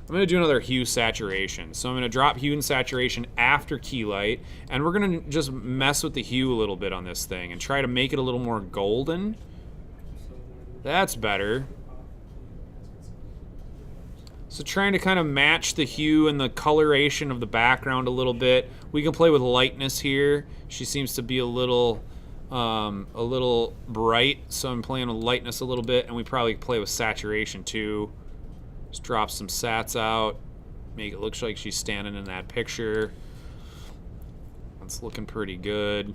another hue saturation. So I'm gonna drop hue and saturation after key light, and we're gonna just mess with the hue a little bit on this thing and try to make it a little more golden. That's better. So trying to kind of match the hue and the coloration of the background a little bit. We can play with lightness here. She seems to be a little bright, so I'm playing with lightness a little bit, and we probably play with saturation too. Just drop some sats out, make it look like she's standing in that picture. That's looking pretty good.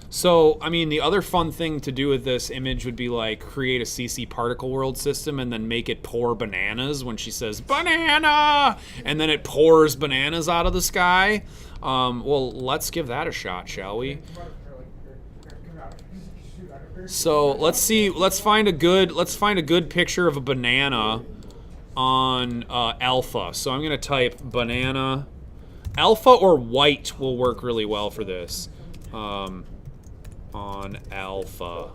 So, I mean, the other fun thing to do with this image would be like create a CC particle world system and then make it pour bananas when she says banana, and then it pours bananas out of the sky. Well, let's give that a shot, shall we? So let's find a good picture of a banana on alpha. So I'm gonna type banana. Alpha or white will work really well for this. On alpha.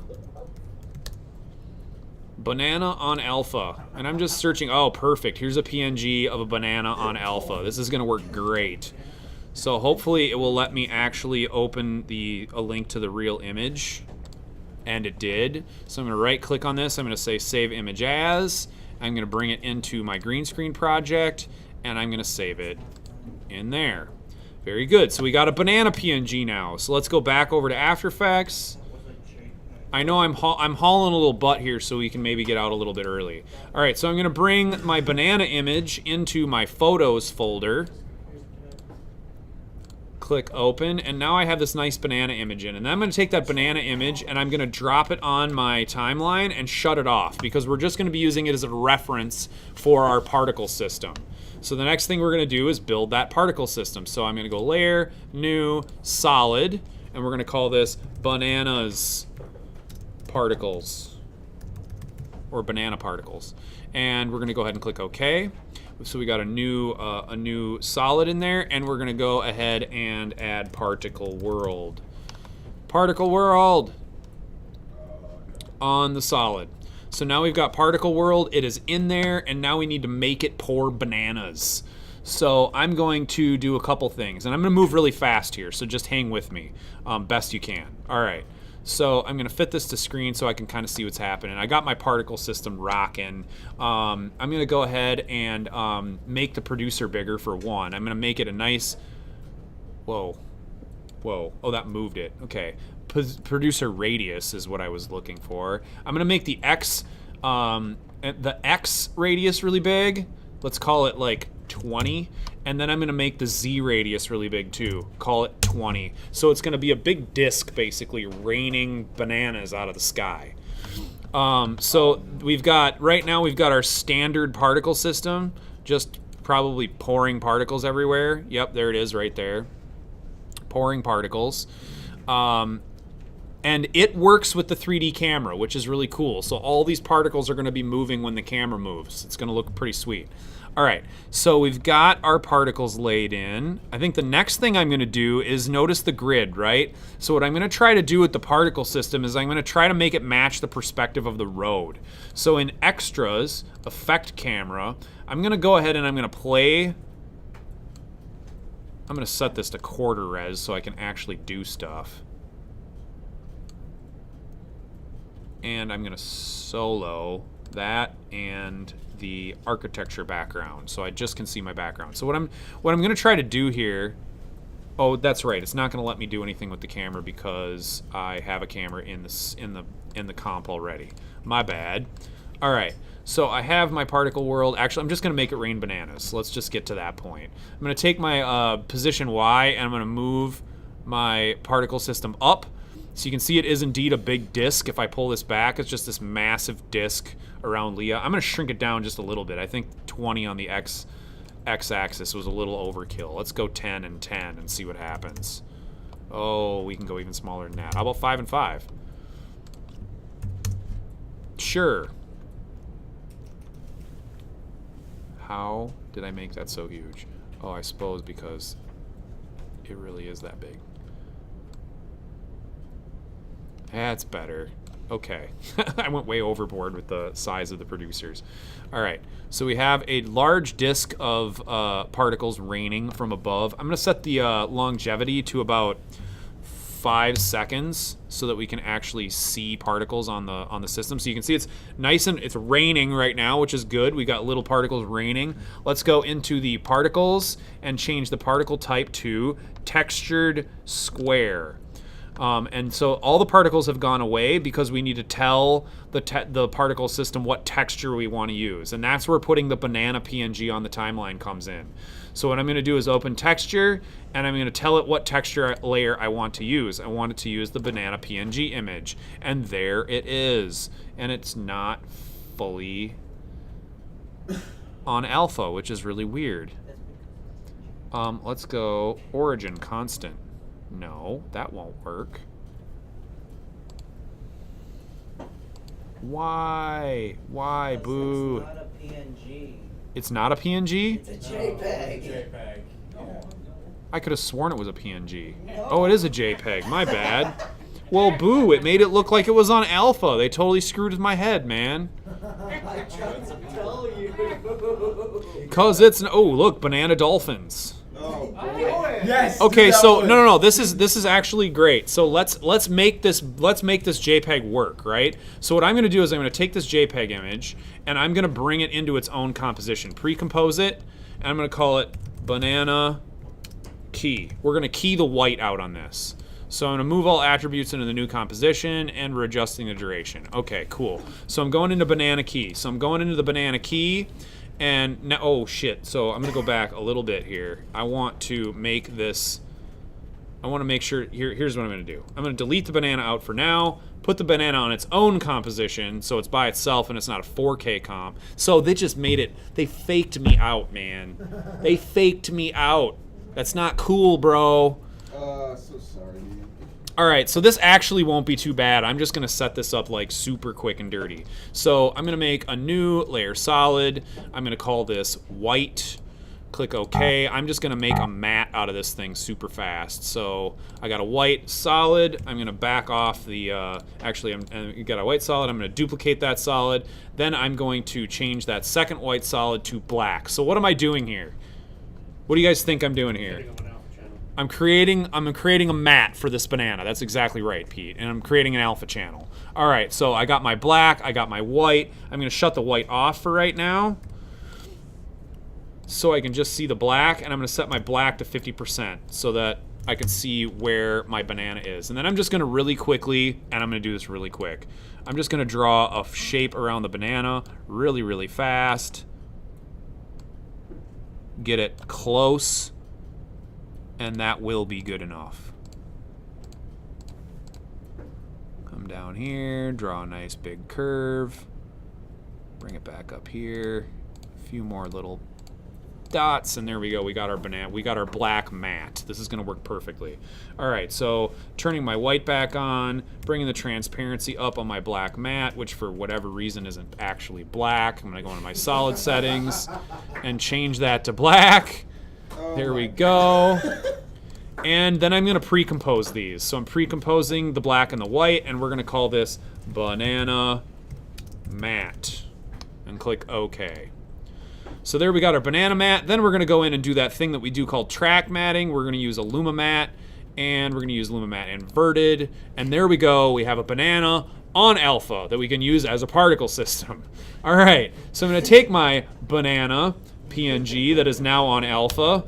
Banana on alpha. And I'm just searching. Oh, perfect. Here's a PNG of a banana on alpha. This is gonna work great. So hopefully it will let me actually open a link to the real image. And it did. So I'm gonna right click on this. I'm gonna say save image as. I'm gonna bring it into my green screen project, and I'm gonna save it in there. Very good. So we got a banana PNG now. So let's go back over to After Effects. I know I'm hauling a little butt here, so we can maybe get out a little bit early. All right, so I'm gonna bring my banana image into my photos folder. Click open, and now I have this nice banana image in, and then I'm going to take that banana image and I'm going to drop it on my timeline and shut it off because we're just going to be using it as a reference for our particle system. So the next thing we're going to do is build that particle system. So I'm going to go layer, new, solid, and we're going to call this bananas particles, or banana particles. And we're going to go ahead and click OK. So we got a new solid in there, and we're gonna go ahead and add particle world. Particle world on the solid. So now we've got particle world. It is in there, and now we need to make it pour bananas. So I'm going to do a couple things, and I'm going to move really fast here, so just hang with me best you can. All right, so I'm going to fit this to screen so I can kind of see what's happening. I got my particle system rocking. I'm going to go ahead and make the producer bigger for one. I'm going to make it a nice... Whoa. Oh, that moved it. Okay. Producer radius is what I was looking for. I'm going to make the X radius really big. Let's call it like 20, and then I'm going to make the Z radius really big too. Call it 20. So it's going to be a big disc basically raining bananas out of the sky. So right now we've got our standard particle system, just probably pouring particles everywhere. Yep, there it is right there. Pouring particles. And it works with the 3D camera, which is really cool. So all these particles are going to be moving when the camera moves. It's going to look pretty sweet. All right, so we've got our particles laid in. I think the next thing I'm going to do is notice the grid, right? So what I'm going to try to do with the particle system is I'm going to try to make it match the perspective of the road. So in extras, effect camera, I'm going to go ahead and I'm going to play... I'm going to set this to quarter res so I can actually do stuff. And I'm going to solo that and the architecture background, so I just can see my background. So what I'm going to try to do here... Oh, that's right. It's not going to let me do anything with the camera because I have a camera in the comp already. My bad. All right. So I have my particle world. Actually, I'm just going to make it rain bananas. So let's just get to that point. I'm going to take my position Y and I'm going to move my particle system up. So you can see it is indeed a big disc. If I pull this back, it's just this massive disc around Leah. I'm going to shrink it down just a little bit. I think 20 on the x-axis was a little overkill. Let's go 10 and 10 and see what happens. Oh, we can go even smaller than that. How about 5 and 5? Sure. How did I make that so huge? Oh, I suppose because it really is that big. That's better. Okay. I went way overboard with the size of the producers. All right. So we have a large disk of particles raining from above. I'm going to set the longevity to about 5 seconds so that we can actually see particles on the system. So you can see it's nice and it's raining right now, which is good. We got little particles raining. Let's go into the particles and change the particle type to textured square. And so all the particles have gone away because we need to tell the particle system what texture we want to use. And that's where putting the banana PNG on the timeline comes in. So what I'm going to do is open texture, and I'm going to tell it what texture layer I want to use. I want it to use the banana PNG image. And there it is. And it's not fully on alpha, which is really weird. Let's go origin constant. No, that won't work. Why? Why, boo? It's not a PNG. It's not a PNG? It's a JPEG. JPEG. I could have sworn it was a PNG. No. Oh, it is a JPEG. My bad. Well, boo, it made it look like it was on alpha. They totally screwed with my head, man. I tried to tell you. Cause it's oh, look, banana dolphins. Oh, Yes. Okay, do that so one. no. This is actually great. So let's make this JPEG work, right? So what I'm going to do is I'm going to take this JPEG image and I'm going to bring it into its own composition, pre-compose it, and I'm going to call it banana key. We're going to key the white out on this. So I'm going to move all attributes into the new composition and we're adjusting the duration. Okay, cool. So I'm going into banana key. So I'm going into the banana key. And now, oh shit, so I'm gonna go back a little bit here. I want to make this, I wanna make sure, here's what I'm gonna do. I'm gonna delete the banana out for now, put the banana on its own composition, so it's by itself and it's not a 4K comp. So they just made it, they faked me out, man. They faked me out. That's not cool, bro. so sorry, dude. All right, so this actually won't be too bad. I'm just gonna set this up like super quick and dirty. So I'm gonna make a new layer solid. I'm gonna call this white Click OK. I'm just going to make a mat out of this thing super fast. So I got a white solid. I'm going to back off the, actually, I got a white solid. I'm going to duplicate that solid. Then I'm going to change that second white solid to black. So what am I doing here? What do you guys think I'm doing here? Getting on an alpha channel. I'm creating a mat for this banana. That's exactly right, Pete. And I'm creating an alpha channel. All right, so I got my black, I got my white. I'm going to shut the white off for right now, so I can just see the black, and I'm going to set my black to 50% so that I can see where my banana is. And then I'm just going to really quickly, and I'm going to do this really quick, I'm just going to draw a shape around the banana really, really fast. Get it close, and that will be good enough. Come down here, draw a nice big curve, bring it back up here, a few more little dots, and there we go. We got our banana. We got our black mat. This is going to work perfectly. All right, so turning my white back on, bringing the transparency up on my black mat, which for whatever reason isn't actually black. I'm going to go into my solid settings and change that to black. There we go. And then I'm going to pre-compose these. So I'm pre-composing the black and the white, and we're going to call this banana mat. And click OK. So there we got our banana mat. Then we're going to go in and do that thing that we do called track matting. We're going to use a LumaMat, and we're going to use LumaMat inverted. And there we go. We have a banana on alpha that we can use as a particle system. All right. So I'm going to take my banana PNG that is now on alpha.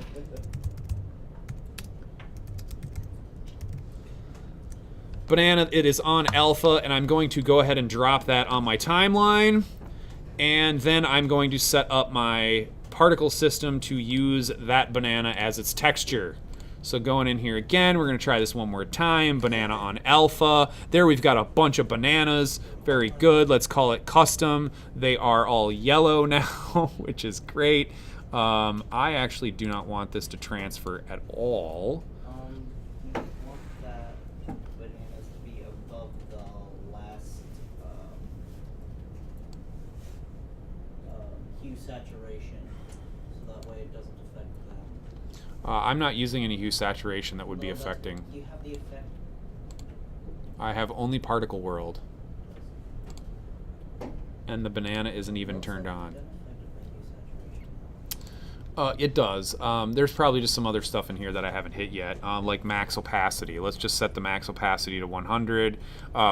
Banana, it is on alpha, and I'm going to go ahead and drop that on my timeline. And then I'm going to set up my particle system to use that banana as its texture. So going in here again, we're going to try this one more time. Banana on alpha. There we've got a bunch of bananas. Very good. Let's call it custom. They are all yellow now, which is great. I actually do not want this to transfer at all. You want that bananas to be above the last hue saturation, so that way it doesn't affect them. I'm not using any hue saturation that would be Well, that's- affecting. You have the effect. I have only particle world, and the banana isn't even Looks turned like on. it's been affected by hue saturation. It does. There's probably just some other stuff in here that I haven't hit yet, like max opacity. Let's just set the max opacity to 100.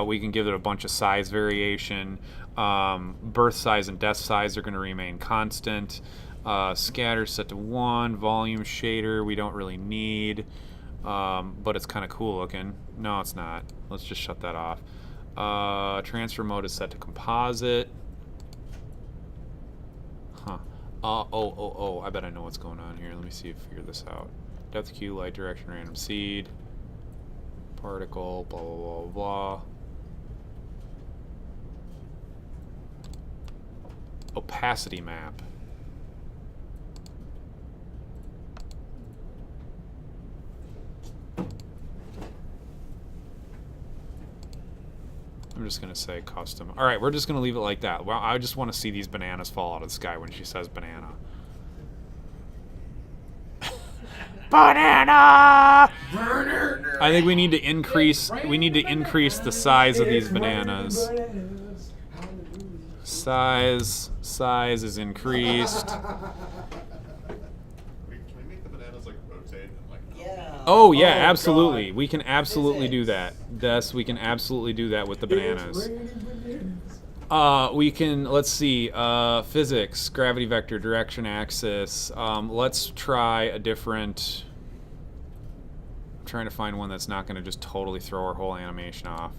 We can give it a bunch of size variation. Birth size and death size are going to remain constant. Scatter set to 1. Volume shader we don't really need, but it's kind of cool looking. No, it's not. Let's just shut that off. Transfer mode is set to composite. Huh. Oh, I bet I know what's going on here. Let me see if I figure this out. Depth Q, light direction, random seed, particle, blah, blah, blah, blah. Opacity map. I'm just going to say custom. All right, we're just going to leave it like that. Well, I just want to see these bananas fall out of the sky when she says banana. Banana! I think we need to increase the size of these bananas. Size is increased. Can we make the bananas like rotate and like? Yeah. Oh yeah, absolutely. We can absolutely do that. Yes, we can absolutely do that with the bananas. We can, let's see, physics, gravity vector, direction axis. Let's try a different, I'm trying to find one that's not going to just totally throw our whole animation off.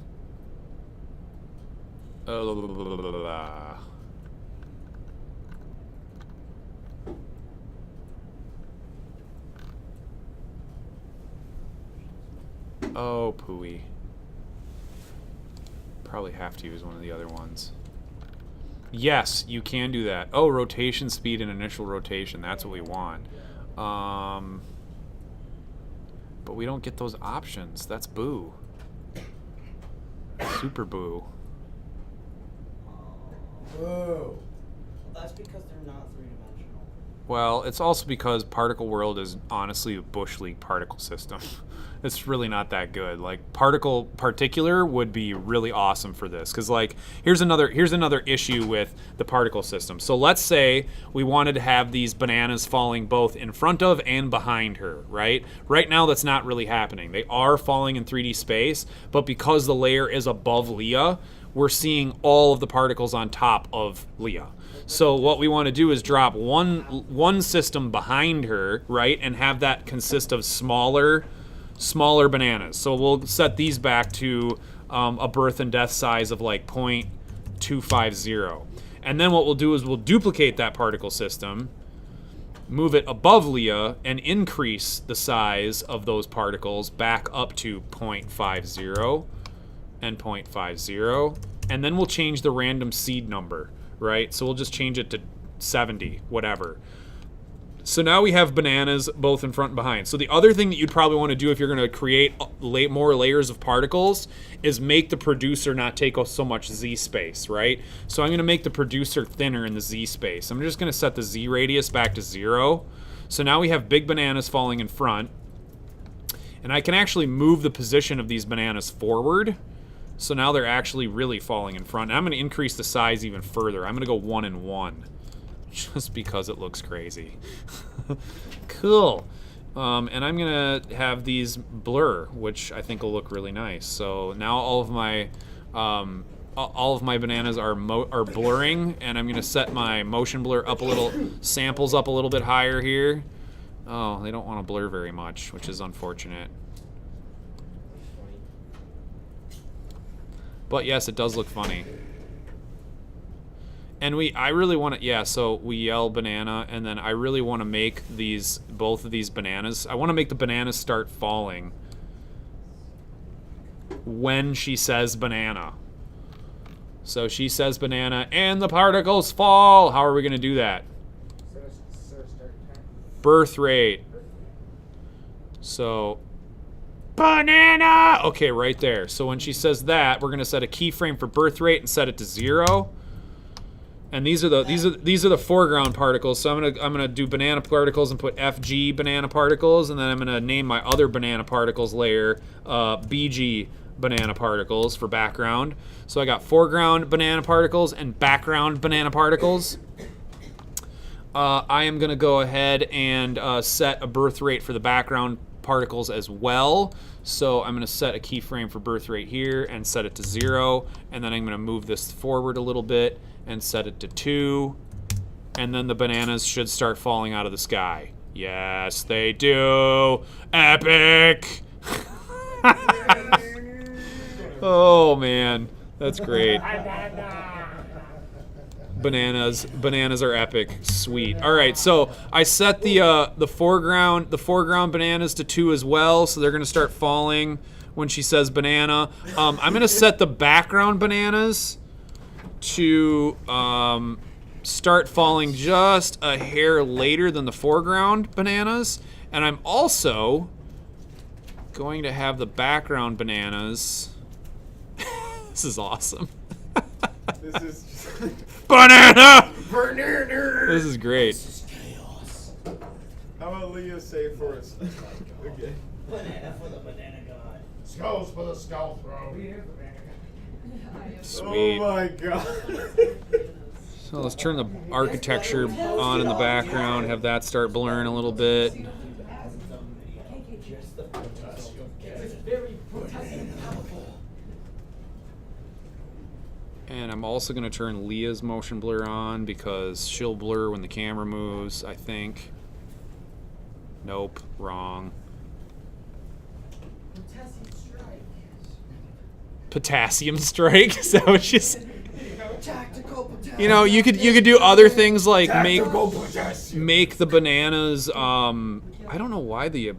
Oh, pooey. Probably have to use one of the other ones. Yes, you can do that. Oh, rotation speed and initial rotation. That's what we want. But we don't get those options. That's boo. Super boo. Whoa. That's because they're not three-dimensional. Well, it's also because Particle World is honestly a Bush League particle system. It's really not that good. Like particular would be really awesome for this, because like here's another issue with the particle system. So let's say we wanted to have these bananas falling both in front of and behind her, right? Right now that's not really happening. They are falling in 3D space, but because the layer is above Leah, we're seeing all of the particles on top of Leah. So what we want to do is drop one system behind her, right, and have that consist of smaller bananas. So we'll set these back to a birth and death size of like 0.250. And then what we'll do is we'll duplicate that particle system, move it above Leah, and increase the size of those particles back up to 0.50 and 0.50. And then we'll change the random seed number, right? So we'll just change it to 70, whatever. So now we have bananas both in front and behind. So the other thing that you'd probably want to do if you're going to create more layers of particles is make the producer not take so much Z space, right? So I'm going to make the producer thinner in the Z space. I'm just going to set the Z radius back to 0. So now we have big bananas falling in front. And I can actually move the position of these bananas forward. So now they're actually really falling in front. And I'm going to increase the size even further. I'm going to go 1 and 1. Just because it looks crazy. Cool. And I'm going to have these blur, which I think will look really nice. So now all of my bananas are blurring, and I'm going to set my motion blur up a little, samples up a little bit higher here. Oh, they don't want to blur very much, which is unfortunate. But yes, it does look funny. And I really want to, yeah, so we yell banana, and then I really want to make both of these bananas, I want to make the bananas start falling when she says banana. So she says banana, and the particles fall. How are we going to do that? Birth rate. So, banana! Okay, right there. So when she says that, we're going to set a keyframe for birth rate and set it to 0. And these are the foreground particles. So I'm gonna do banana particles and put FG banana particles, and then I'm gonna name my other banana particles layer BG banana particles for background. So I got foreground banana particles and background banana particles. I am gonna go ahead and set a birth rate for the background particles as well. So I'm going to set a keyframe for birth rate here and set it to 0, and then I'm going to move this forward a little bit and set it to 2, and then the bananas should start falling out of the sky. Yes, they do. Epic! Oh man, that's great. Bananas are epic. Sweet. All right, so I set the foreground bananas to 2 as well, so they're gonna start falling when she says banana. I'm gonna set the background bananas to start falling just a hair later than the foreground bananas, and I'm also going to have the background bananas. This is awesome. This is Banana! This is great. This is chaos. How about Leah say for us? Okay. Banana for the banana god. Skulls for the skull throw. Sweet. Oh my god. So let's turn the architecture on in the background, have that start blurring a little bit. It's very potassium powerful. And I'm also going to turn Leah's motion blur on because she'll blur when the camera moves, I think. Nope, wrong. Potassium strike. Potassium strike? Is that what she said? Tactical potassium. You know, you could do other things like Tactical potassium. make the bananas. I don't know why the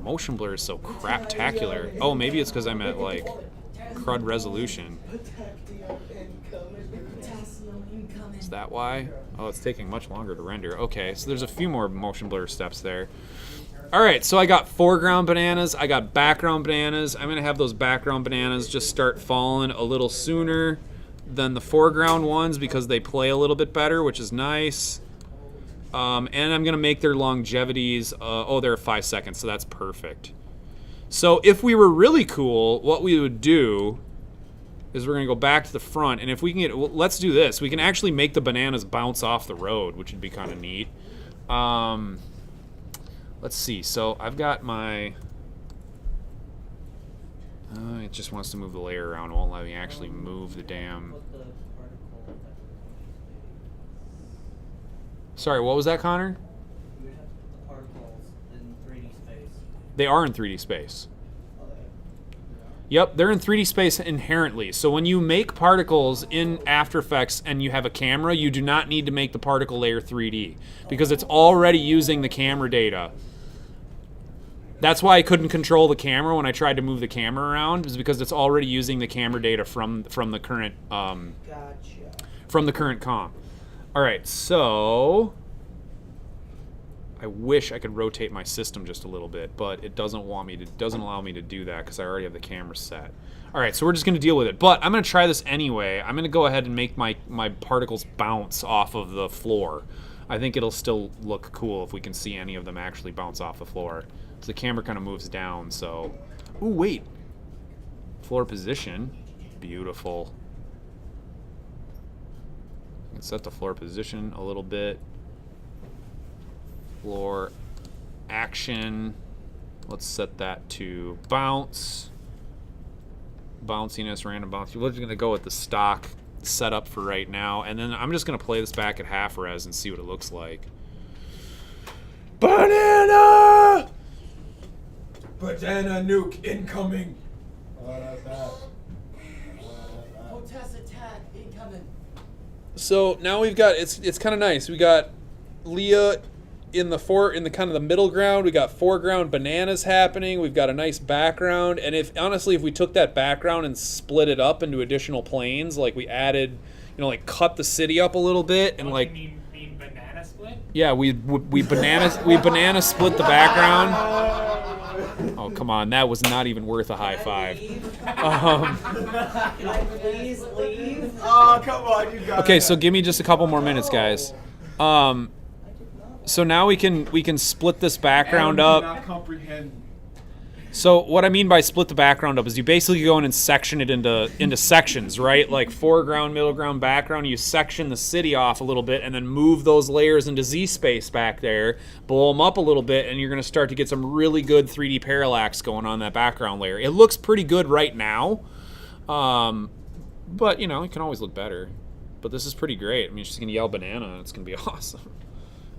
motion blur is so craptacular. Oh, maybe it's because I'm at like crud resolution. Is that why? Oh, it's taking much longer to render. Okay, so there's a few more motion blur steps there. All right, so I got foreground bananas, I got background bananas. I'm gonna have those background bananas just start falling a little sooner than the foreground ones because they play a little bit better, which is nice. And I'm going to make their longevities, they're 5 seconds, so that's perfect. So if we were really cool, what we would do is we're going to go back to the front, and if we can get, well, let's do this. We can actually make the bananas bounce off the road, which would be kind of neat. Let's see. So I've got my... it just wants to move the layer around. It won't let me actually move the damn... Put the particle that Sorry, what was that, Connor? you would have to put the particles in 3D space. They are in 3D space. Oh, Yep, they're in 3D space inherently. So when you make particles in After Effects and you have a camera, you do not need to make the particle layer 3D because it's already using the camera data. That's why I couldn't control the camera when I tried to move the camera around, is because it's already using the camera data from the current Gotcha. from the current comp. All right, so I wish I could rotate my system just a little bit, but it doesn't allow me to do that because I already have the camera set. All right, so we're just going to deal with it. But I'm going to try this anyway. I'm going to go ahead and make my particles bounce off of the floor. I think it'll still look cool if we can see any of them actually bounce off the floor. So the camera kind of moves down, so... Ooh, wait. Floor position. Beautiful. I can set the floor position a little bit. Floor action. Let's set that to bounce. Bounciness, random bounce. We're just going to go with the stock setup for right now. And then I'm just going to play this back at half res and see what it looks like. Banana! Banana nuke incoming. Hotess attack incoming. So now we've got, it's kind of nice. We got Leah in the kind of the middle ground. We got foreground bananas happening. We've got a nice background. And if we took that background and split it up into additional planes, like we added, cut the city up a little bit and like. You mean banana split? Yeah, we banana split the background. Oh, come on. That was not even worth a high five. Can I please leave? Oh, come on, you guys. Okay, so give me just a couple more minutes, guys. So now we can split this background up. Not comprehend. So what I mean by split the background up is you basically go in and section it into sections, right? Like foreground, middle ground, background. You section the city off a little bit and then move those layers into Z space back there, blow them up a little bit, and you're going to start to get some really good 3D parallax going on that background layer. It looks pretty good right now, but it can always look better. But this is pretty great. I mean, she's going to yell banana, and it's going to be awesome.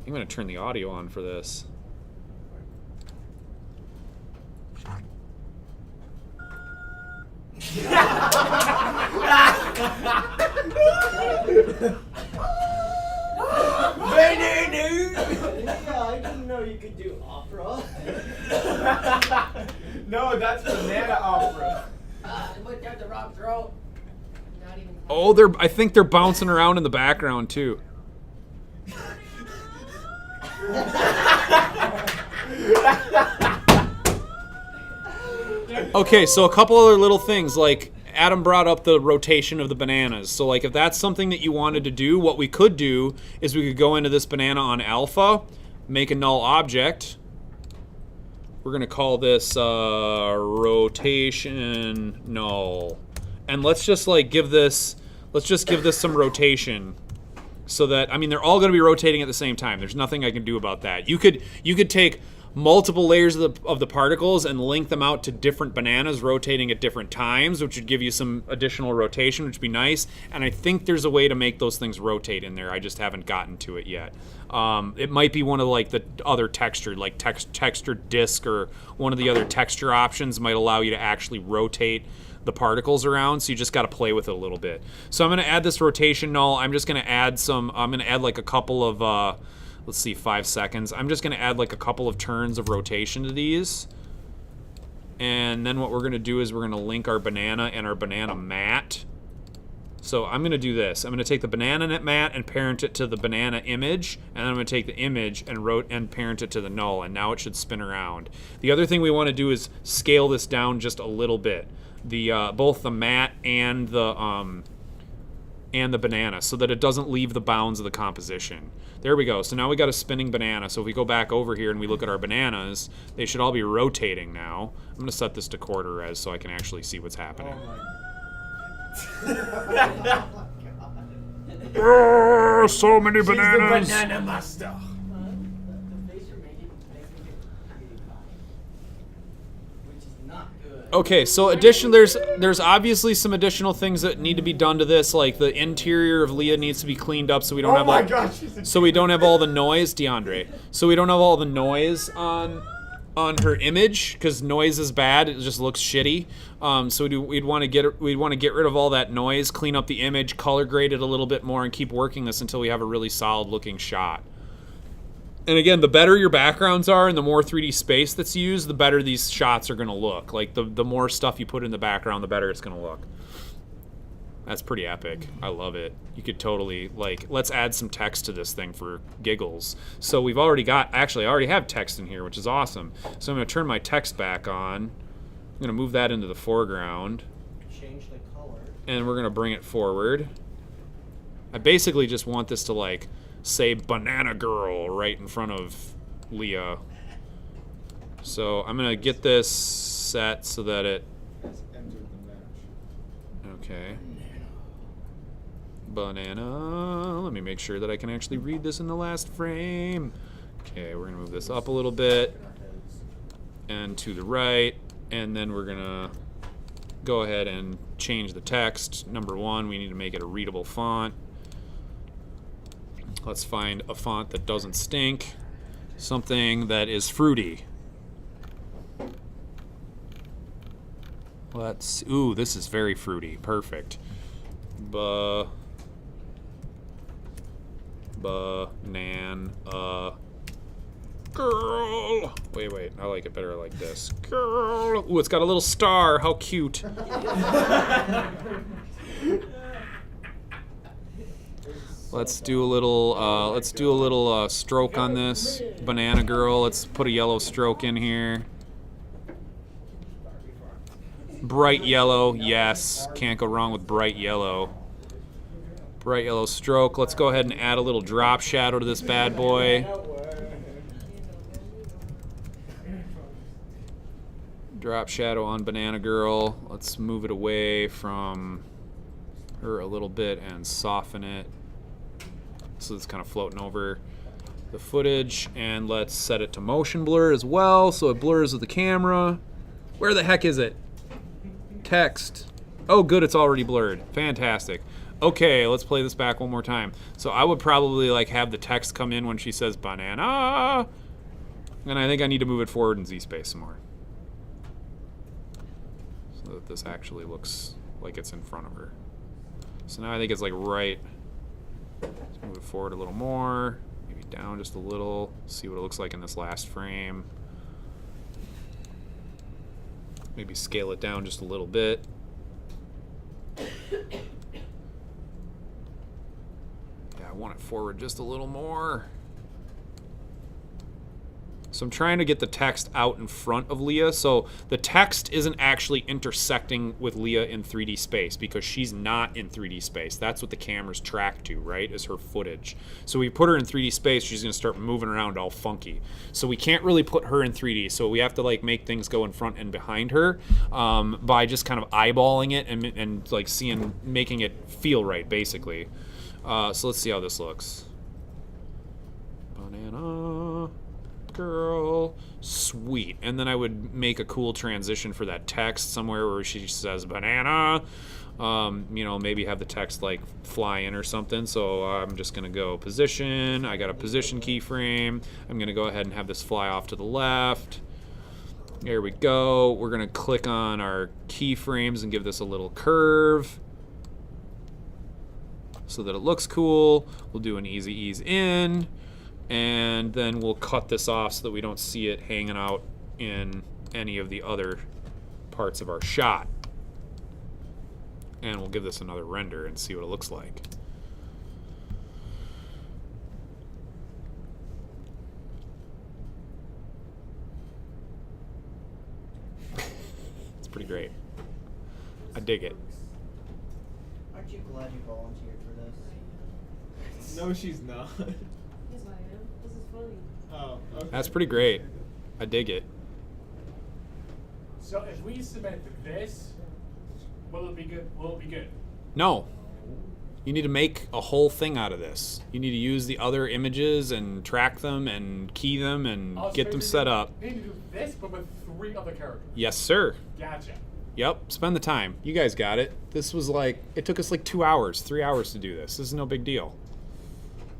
I'm going to turn the audio on for this. Yeah, I didn't know you could do opera. No, that's banana opera. It went down the wrong throat. Not even. Oh, I think they're bouncing around in the background too. Okay, so a couple other little things, like Adam brought up the rotation of the bananas. So like if that's something that you wanted to do, what we could do is we could go into this banana on alpha, make a null object. We're going to call this rotation null. And let's just give this some rotation. So that, they're all going to be rotating at the same time. There's nothing I can do about that. You could take multiple layers of the particles and link them out to different bananas rotating at different times, which would give you some additional rotation, which would be nice. And I think there's a way to make those things rotate in there. I just haven't gotten to it yet. It might be one of the other texture, like texture disk, or one of the other texture options might allow you to actually rotate the particles around, so you just got to play with it a little bit. So I'm going to add this rotation null. I'm just going to add a couple of, let's see, 5 seconds. I'm just going to add like a couple of turns of rotation to these. And then what we're going to do is we're going to link our banana and our banana mat. So I'm going to do this. I'm going to take the banana mat and parent it to the banana image, and then I'm going to take the image and parent it to the null, and now it should spin around. The other thing we want to do is scale this down just a little bit. Both the mat and the and the banana so that it doesn't leave the bounds of the composition. There we go. So now we got a spinning banana. So if we go back over here and we look at our bananas, they should all be rotating now. I'm going to set this to quarter res so I can actually see what's happening. Oh, so many bananas. Banana master. The face you're making makes me get really high. Which is not good. Okay, so there's obviously some additional things that need to be done to this, like the interior of Leah needs to be cleaned up so we don't Oh have my all, gosh, she's a so we don't have all the noise, DeAndre. So we don't have all the noise on her image because noise is bad. It just looks shitty. So we'd want to get rid of all that noise, clean up the image, color grade it a little bit more, and keep working this until we have a really solid looking shot. And again, the better your backgrounds are and the more 3D space that's used, the better these shots are going to look. Like the more stuff you put in the background, the better it's going to look. That's pretty epic. I love it. You could totally, like, let's add some text to this thing for giggles. So we've already got, actually, I already have text in here, which is awesome. So I'm going to turn my text back on. I'm going to move that into the foreground. Change the color. And we're going to bring it forward. I basically just want this to, like, say Banana Girl right in front of Leah. So I'm going to get this set so that it... Has entered the match. Okay. Banana. Let me make sure that I can actually read this in the last frame. Okay, we're going to move this up a little bit and to the right, and then we're going to go ahead and change the text. Number one, we need to make it a readable font. Let's find a font that doesn't stink, something that is fruity. Ooh, this is very fruity. Perfect. Banana girl. Wait. I like it better like this. Girl. Ooh, it's got a little star. How cute. Let's do a little stroke on this banana girl. Let's put a yellow stroke in here. Bright yellow, yes. Can't go wrong with bright yellow. Bright yellow stroke. Let's go ahead and add a little drop shadow to this bad boy. Drop shadow on Banana Girl. Let's move it away from her a little bit and soften it. So it's kind of floating over the footage. And let's set it to motion blur as well so it blurs with the camera. Where the heck is it? Text. Oh, good, it's already blurred. Fantastic. Okay, let's play this back one more time. So I would probably like have the text come in when she says banana. And I think I need to move it forward in Z-space some more. So that this actually looks like it's in front of her. So now I think it's like right. Let's move it forward a little more. Maybe down just a little. See what it looks like in this last frame. Maybe scale it down just a little bit. Yeah, I want it forward just a little more. So I'm trying to get the text out in front of Leah. So the text isn't actually intersecting with Leah in 3D space because she's not in 3D space. That's what the camera's tracked to, right? Is her footage. So we put her in 3D space, she's gonna start moving around all funky. So we can't really put her in 3D. So we have to like make things go in front and behind her by just kind of eyeballing it and like making it feel right, basically. So let's see how this looks. Banana girl. Sweet. And then I would make a cool transition for that text somewhere where she says banana. You know, maybe have the text like fly in or something. So I'm just gonna go position. I got a position keyframe. I'm gonna go ahead and have this fly off to the left. There we go. We're gonna click on our keyframes and give this a little curve so that it looks cool. We'll do an easy ease in. And then we'll cut this off so that we don't see it hanging out in any of the other parts of our shot. And we'll give this another render and see what it looks like. It's pretty great. I dig it. Aren't you glad you volunteered for this? No, she's not. Yes, I am. This is funny. Oh, okay. That's pretty great. I dig it. So if we submit this, will it be good? Will it be good? No. You need to make a whole thing out of this. You need to use the other images and track them and key them and Oh, so get them we set up. Need to do this, but with 3 other characters. Yes, sir. Gotcha. Yep. Spend the time. You guys got it. This was like, it took us like 2 hours, 3 hours to do this. This is no big deal.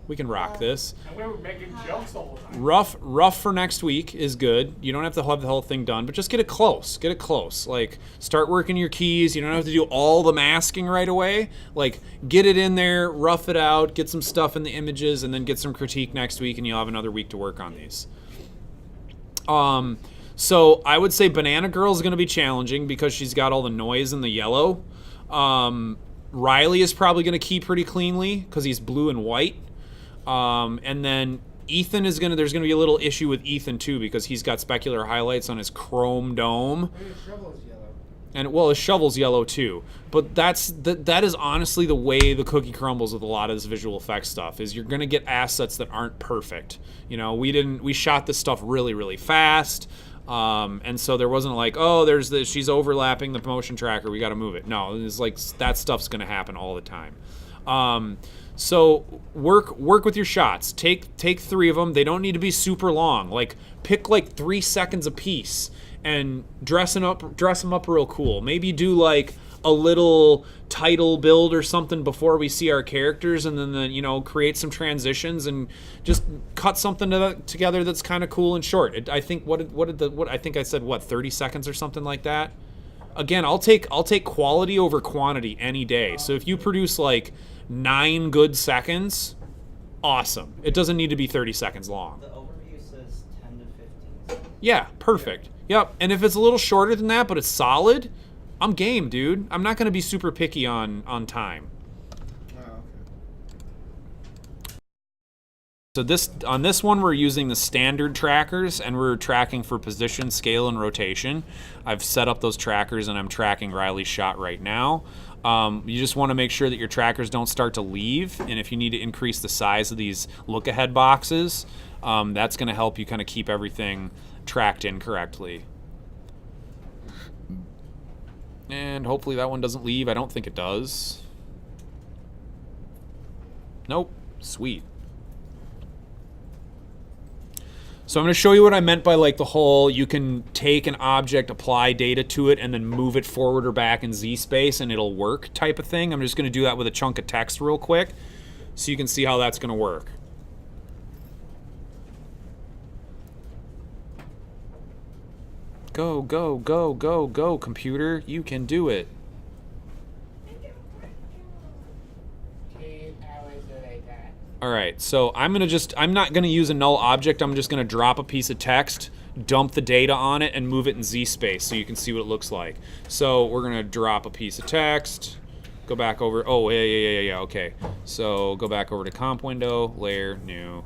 We can rock this. And we were making jokes all the time. Rough for next week is good. You don't have to have the whole thing done, but just get it close. Get it close. Like, start working your keys. You don't have to do all the masking right away. Like, get it in there, rough it out, get some stuff in the images, and then get some critique next week, and you'll have another week to work on these. So I would say Banana Girl is going to be challenging because she's got all the noise and the yellow. Riley is probably going to key pretty cleanly because he's blue and white. And then Ethan is there's gonna be a little issue with Ethan too because he's got specular highlights on his chrome dome, Maybe the shovel is yellow. and well, his shovel's yellow too. But that is honestly the way the cookie crumbles with a lot of this visual effects stuff. Is you're gonna get assets that aren't perfect. You know, we shot this stuff really really fast. And so there wasn't like, oh, she's overlapping the motion tracker, we got to move it. No, it's like that stuff's gonna happen all the time. So work with your shots. Take 3 of them. They don't need to be super long. Like pick like 3 seconds a piece and dress them up real cool. Maybe do like a little title build or something before we see our characters, and then create some transitions and just cut something together that's kind of cool and short. I think I think I said 30 seconds or something like that. Again, I'll take quality over quantity any day. So if you produce like 9 good seconds, awesome. It doesn't need to be 30 seconds long. The overview says 10 to 15. Yeah, perfect. Yep. And if it's a little shorter than that, but it's solid, I'm game, dude. I'm not going to be super picky on time. Oh, okay. So on this one, we're using the standard trackers, and we're tracking for position, scale, and rotation. I've set up those trackers, and I'm tracking Riley's shot right now. You just want to make sure that your trackers don't start to leave, and if you need to increase the size of these look-ahead boxes, that's going to help you kind of keep everything tracked in correctly. And hopefully that one doesn't leave. I don't think it does. Nope. Sweet. So I'm going to show you what I meant by like the whole, you can take an object, apply data to it, and then move it forward or back in Z space and it'll work type of thing. I'm just going to do that with a chunk of text real quick so you can see how that's going to work. Go, go, go, go, go, computer. You can do it. 8 hours later. All right, so I'm not gonna use a null object. I'm just gonna drop a piece of text, dump the data on it, and move it in Z space so you can see what it looks like. So we're gonna drop a piece of text, go back over, oh, yeah, okay. So go back over to comp window, layer, new,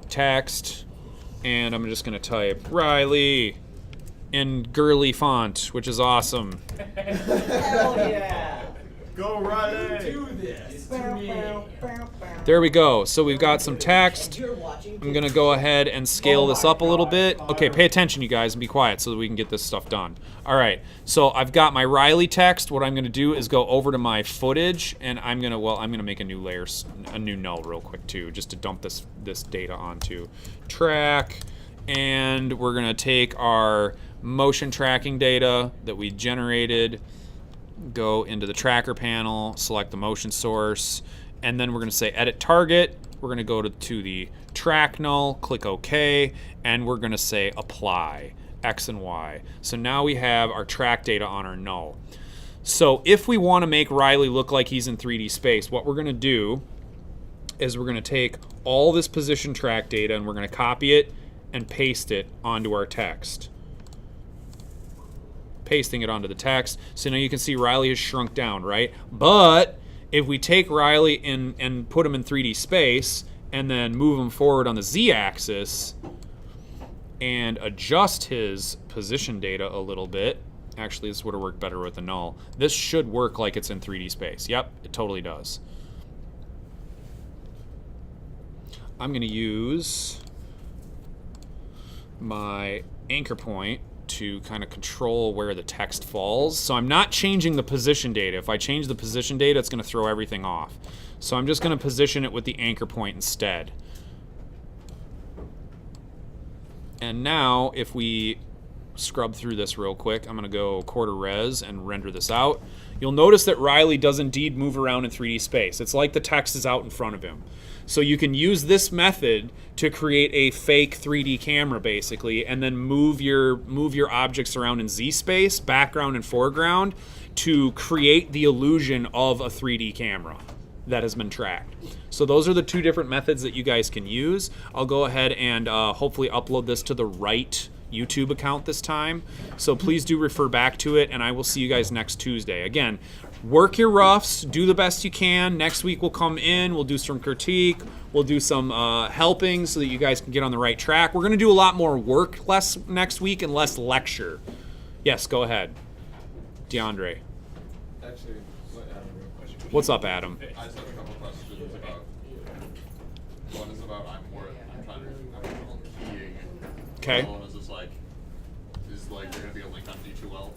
text, and I'm just gonna type Riley in girly font, which is awesome. Hell yeah! Go Riley! Do this to me. There we go. So we've got some text. You're watching. I'm gonna go ahead and scale this up a little bit. Okay, pay attention, you guys, and be quiet so that we can get this stuff done. All right, so I've got my Riley text. What I'm gonna do is go over to my footage, and I'm gonna make a new layer, a new null real quick too, just to dump this data onto track, and we're gonna take our motion tracking data that we generated, go into the tracker panel, select the motion source, and then we're going to say edit target. We're going to go to the track null, click OK, and we're going to say apply X and Y. So now we have our track data on our null. So if we want to make Riley look like he's in 3D space, what we're going to do is we're going to take all this position track data and we're going to copy it and paste it onto our text. Pasting it onto the text. So now you can see Riley has shrunk down, right? But if we take Riley and put him in 3D space and then move him forward on the Z-axis and adjust his position data a little bit, Actually, this would have worked better with the null. This should work like it's in 3D space. Yep, it totally does. I'm going to use my anchor point to kind of control where the text falls. So I'm not changing the position data. If I change the position data, it's going to throw everything off. So I'm just going to position it with the anchor point instead. And now, if we scrub through this real quick, I'm going to go quarter res and render this out. You'll notice that Riley does indeed move around in 3D space. It's like the text is out in front of him. So you can use this method to create a fake 3D camera, basically, and then move your objects around in Z space, background and foreground, to create the illusion of a 3D camera that has been tracked. So those are the two different methods that you guys can use. I'll go ahead and hopefully upload this to the right YouTube account this time. So please do refer back to it, and I will see you guys next Tuesday. Again, work your roughs, do the best you can. Next week we'll come in, we'll do some critique, we'll do some helping so that you guys can get on the right track. We're going to do a lot more work less next week and less lecture. Yes, go ahead. DeAndre. Actually, What's up, Adam? I just have a couple questions about. One is about I'm trying to keying. Okay. The other one is just like, is like there gonna be a link on D2L